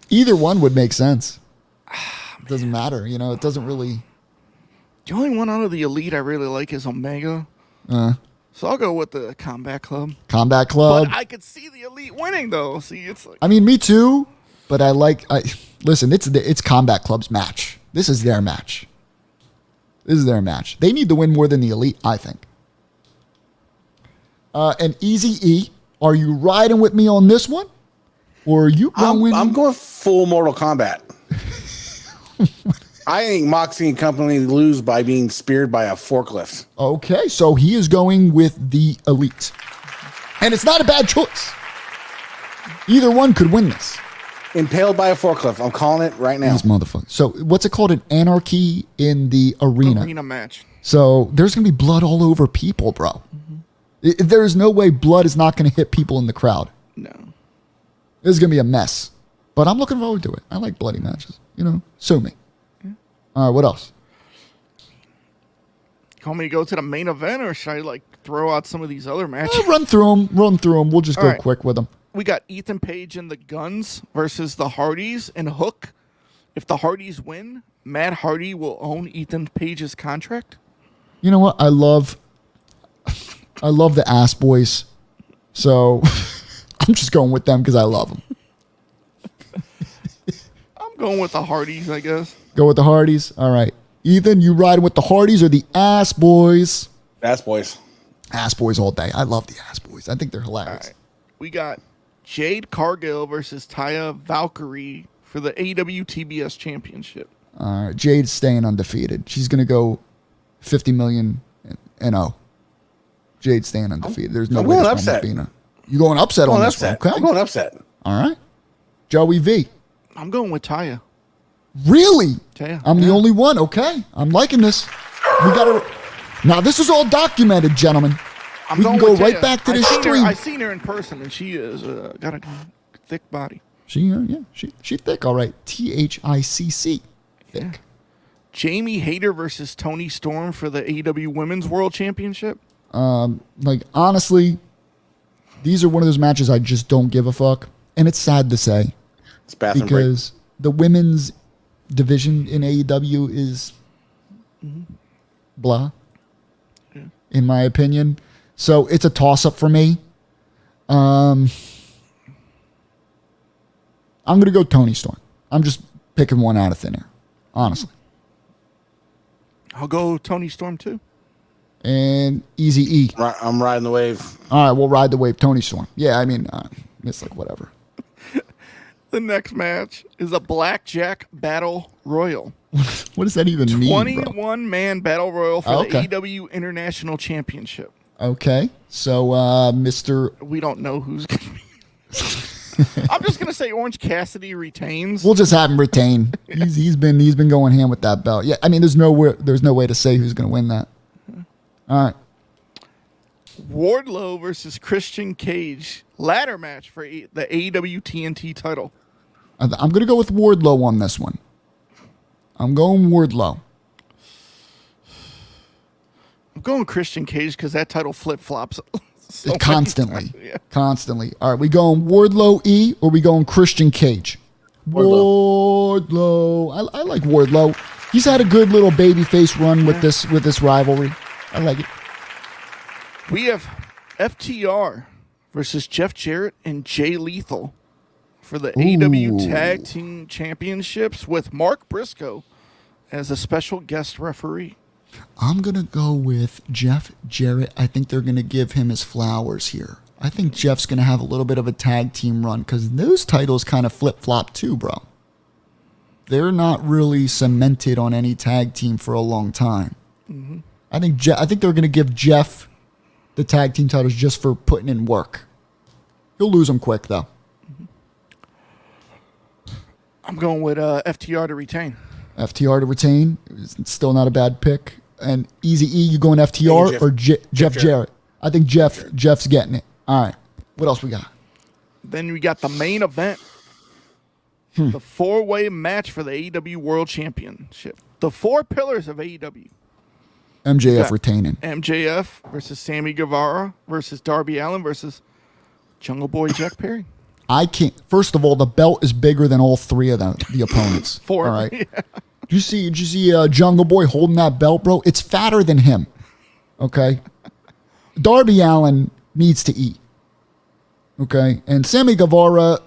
Speaker 3: Either one would make sense. It doesn't matter. You know, it doesn't really.
Speaker 4: The only one out of the Elite I really like is Omega. So I'll go with the Combat Club.
Speaker 3: Combat Club.
Speaker 4: But I could see the Elite winning, though. See, it's like.
Speaker 3: I mean, me too. But listen, it's Combat Club's match. This is their match. This is their match. They need to win more than the Elite, I think. And Easy E, are you riding with me on this one? Or are you going?
Speaker 2: I'm going full Mortal Kombat. I think Moxie and company lose by being speared by a forklift.
Speaker 3: Okay, so he is going with the Elite. And it's not a bad choice. Either one could win this.
Speaker 2: Impaled by a forklift. I'm calling it right now.
Speaker 3: These motherfuckers. So what's it called? An anarchy in the arena.
Speaker 4: Arena match.
Speaker 3: So there's going to be blood all over people, bro. There is no way blood is not going to hit people in the crowd.
Speaker 4: No.
Speaker 3: This is going to be a mess. But I'm looking forward to it. I like bloody matches. Sue me. All right, what else?
Speaker 4: You want me to go to the main event, or should I throw out some of these other matches?
Speaker 3: Run through them. We'll just go
Speaker 4: right.
Speaker 3: quick with them.
Speaker 4: We got Ethan Page and the Guns versus the Hardys and Hook. If the Hardys win, Matt Hardy will own Ethan Page's contract.
Speaker 3: You know what? I love the Ass Boys. So I'm just going with them because I love them.
Speaker 4: I'm going with the Hardys, I guess.
Speaker 3: Go with the Hardys. All right. Ethan, you riding with the Hardys or the Ass Boys?
Speaker 2: Ass Boys.
Speaker 3: Ass Boys all day. I love the Ass Boys. I think they're hilarious.
Speaker 4: All right. We got Jade Cargill versus Taya Valkyrie for the AEW TBS Championship.
Speaker 3: All right. Jade's staying undefeated. She's going to go 50 million and 0. Jade's staying undefeated. There's no
Speaker 2: I'm
Speaker 3: way
Speaker 2: going
Speaker 3: this
Speaker 2: upset.
Speaker 3: woman beating her. You going upset on this one? Okay.
Speaker 2: I'm going upset.
Speaker 3: All right. Joey V.
Speaker 4: I'm going with Taya.
Speaker 3: Really?
Speaker 4: Taya.
Speaker 3: I'm the only one. Okay. I'm liking this. We got to. Now, this is all documented, gentlemen. We can go right back to this stream.
Speaker 4: I've seen her in person, and she is got a thick body.
Speaker 3: She thick, all right. THICC. Thick.
Speaker 4: Yeah. Jamie Hayter versus Tony Storm for the AEW Women's World Championship.
Speaker 3: Honestly, these are one of those matches I just don't give a fuck. And it's sad to say.
Speaker 2: It's bathroom break.
Speaker 3: Because the women's division in AEW is blah, in my opinion. So it's a toss-up for me. I'm going to go Tony Storm. I'm just picking one out of thin air, honestly.
Speaker 4: I'll go Tony Storm too.
Speaker 3: And Easy E.
Speaker 2: I'm riding the wave.
Speaker 3: All right, we'll ride the wave. Tony Storm. Yeah, I mean, it's like whatever.
Speaker 4: The next match is a Blackjack Battle Royal.
Speaker 3: What does that even mean,
Speaker 4: 21-man Battle Royal for the AEW International Championship.
Speaker 3: Okay, so Mr.
Speaker 4: We don't know who's going to be. I'm just going to say Orange Cassidy retains.
Speaker 3: We'll just have him retain. He's been going ham with that belt. Yeah, I mean, there's no way to say who's going to win that. All right.
Speaker 4: Wardlow versus Christian Cage. Ladder match for the AEW TNT title.
Speaker 3: I'm going to go with Wardlow on this one. I'm going Wardlow.
Speaker 4: I'm going Christian Cage because that title flip-flops so
Speaker 3: constantly.
Speaker 4: Yeah.
Speaker 3: Constantly. All right, we going Wardlow E or we going Christian Cage? Wardlow. I like Wardlow. He's had a good little babyface run with this rivalry. I like it.
Speaker 4: We have FTR versus Jeff Jarrett and Jay Lethal for the AEW Tag Team Championships with Mark Briscoe as a special guest referee.
Speaker 3: I'm going to go with Jeff Jarrett. I think they're going to give him his flowers here. I think Jeff's going to have a little bit of a tag team run because those titles kind of flip-flop too, bro. They're not really cemented on any tag team for a long time. Mm-hmm. I think they're going to give Jeff the tag team titles just for putting in work. He'll lose them quick, though.
Speaker 4: I'm going with FTR to retain.
Speaker 3: FTR to retain. It's still not a bad pick. And Easy E, you going FTR or Jeff Jarrett? I think Jeff's getting it. All right. What else we got?
Speaker 4: Then we got the main event. The four-way match for the AEW World Championship. The four pillars of AEW.
Speaker 3: MJF retaining.
Speaker 4: MJF versus Sammy Guevara versus Darby Allin versus Jungle Boy Jack Perry.
Speaker 3: I can't. First of all, the belt is bigger than all three of the opponents.
Speaker 4: Four.
Speaker 3: All right.
Speaker 4: Yeah.
Speaker 3: Did you see Jungle Boy holding that belt, bro? It's fatter than him. Okay. Darby Allin needs to eat. Okay. And Sammy Guevara,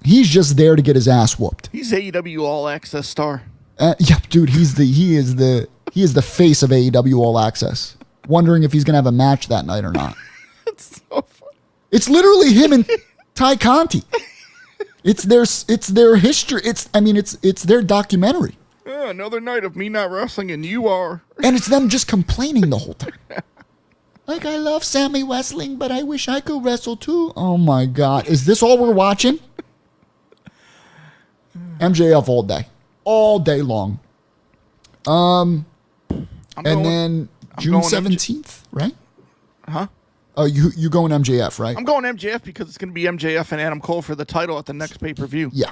Speaker 3: he's just there to get his ass whooped.
Speaker 4: He's AEW All Access star.
Speaker 3: Yeah, dude. He is the face of AEW All Access. Wondering if he's gonna have a match that night or not.
Speaker 4: It's so funny.
Speaker 3: It's literally him and Ty Conti. It's their history. It's their documentary.
Speaker 4: another night of me not wrestling, and you are.
Speaker 3: And it's them just complaining the whole time. Like, I love Sammy wrestling, but I wish I could wrestle too. Oh my God. Is this all we're watching? MJF all day long. Then June 17th, right?
Speaker 4: Huh?
Speaker 3: Oh, you going MJF, right?
Speaker 4: I'm going MJF because it's going to be MJF and Adam Cole for the title at the next pay-per-view.
Speaker 3: Yeah.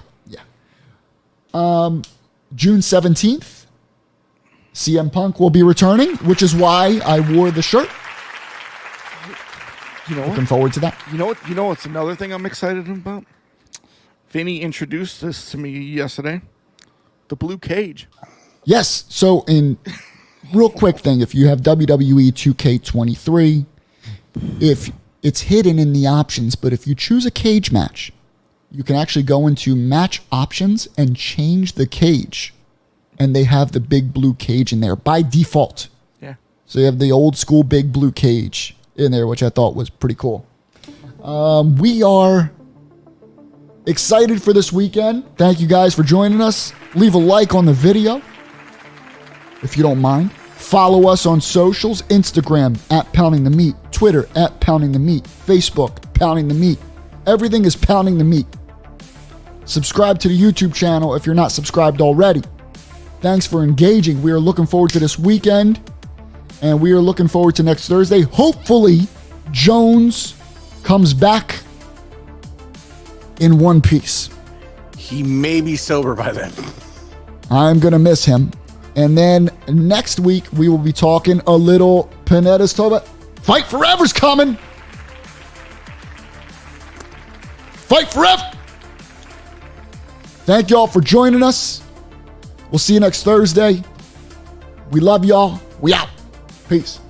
Speaker 3: June 17th, CM Punk will be returning, which is why I wore the shirt.
Speaker 4: You know,
Speaker 3: looking forward to that.
Speaker 4: You know what's another thing I'm excited about? Vinny introduced this to me yesterday. The blue cage.
Speaker 3: Yes. So in real quick thing, if you have WWE 2K23, if it's hidden in the options, but if you choose a cage match, you can actually go into match options and change the cage. And they have the big blue cage in there by default.
Speaker 4: Yeah.
Speaker 3: So you have the old school big blue cage in there, which I thought was pretty cool. We are excited for this weekend. Thank you guys for joining us. Leave a like on the video if you don't mind. Follow us on socials, Instagram at Pounding the Meat, Twitter at Pounding the Meat, Facebook Pounding the Meat. Everything is Pounding the Meat. Subscribe to the YouTube channel if you're not subscribed already. Thanks for engaging. We are looking forward to this weekend, and we are looking forward to next Thursday. Hopefully, Jones comes back in one piece.
Speaker 2: He may be sober by then.
Speaker 3: I'm going to miss him. And then next week, we will be talking a little Panetta's Toba. Fight Forever's coming. Fight Forever. Thank y'all for joining us. We'll see you next Thursday. We love y'all. We out. Peace.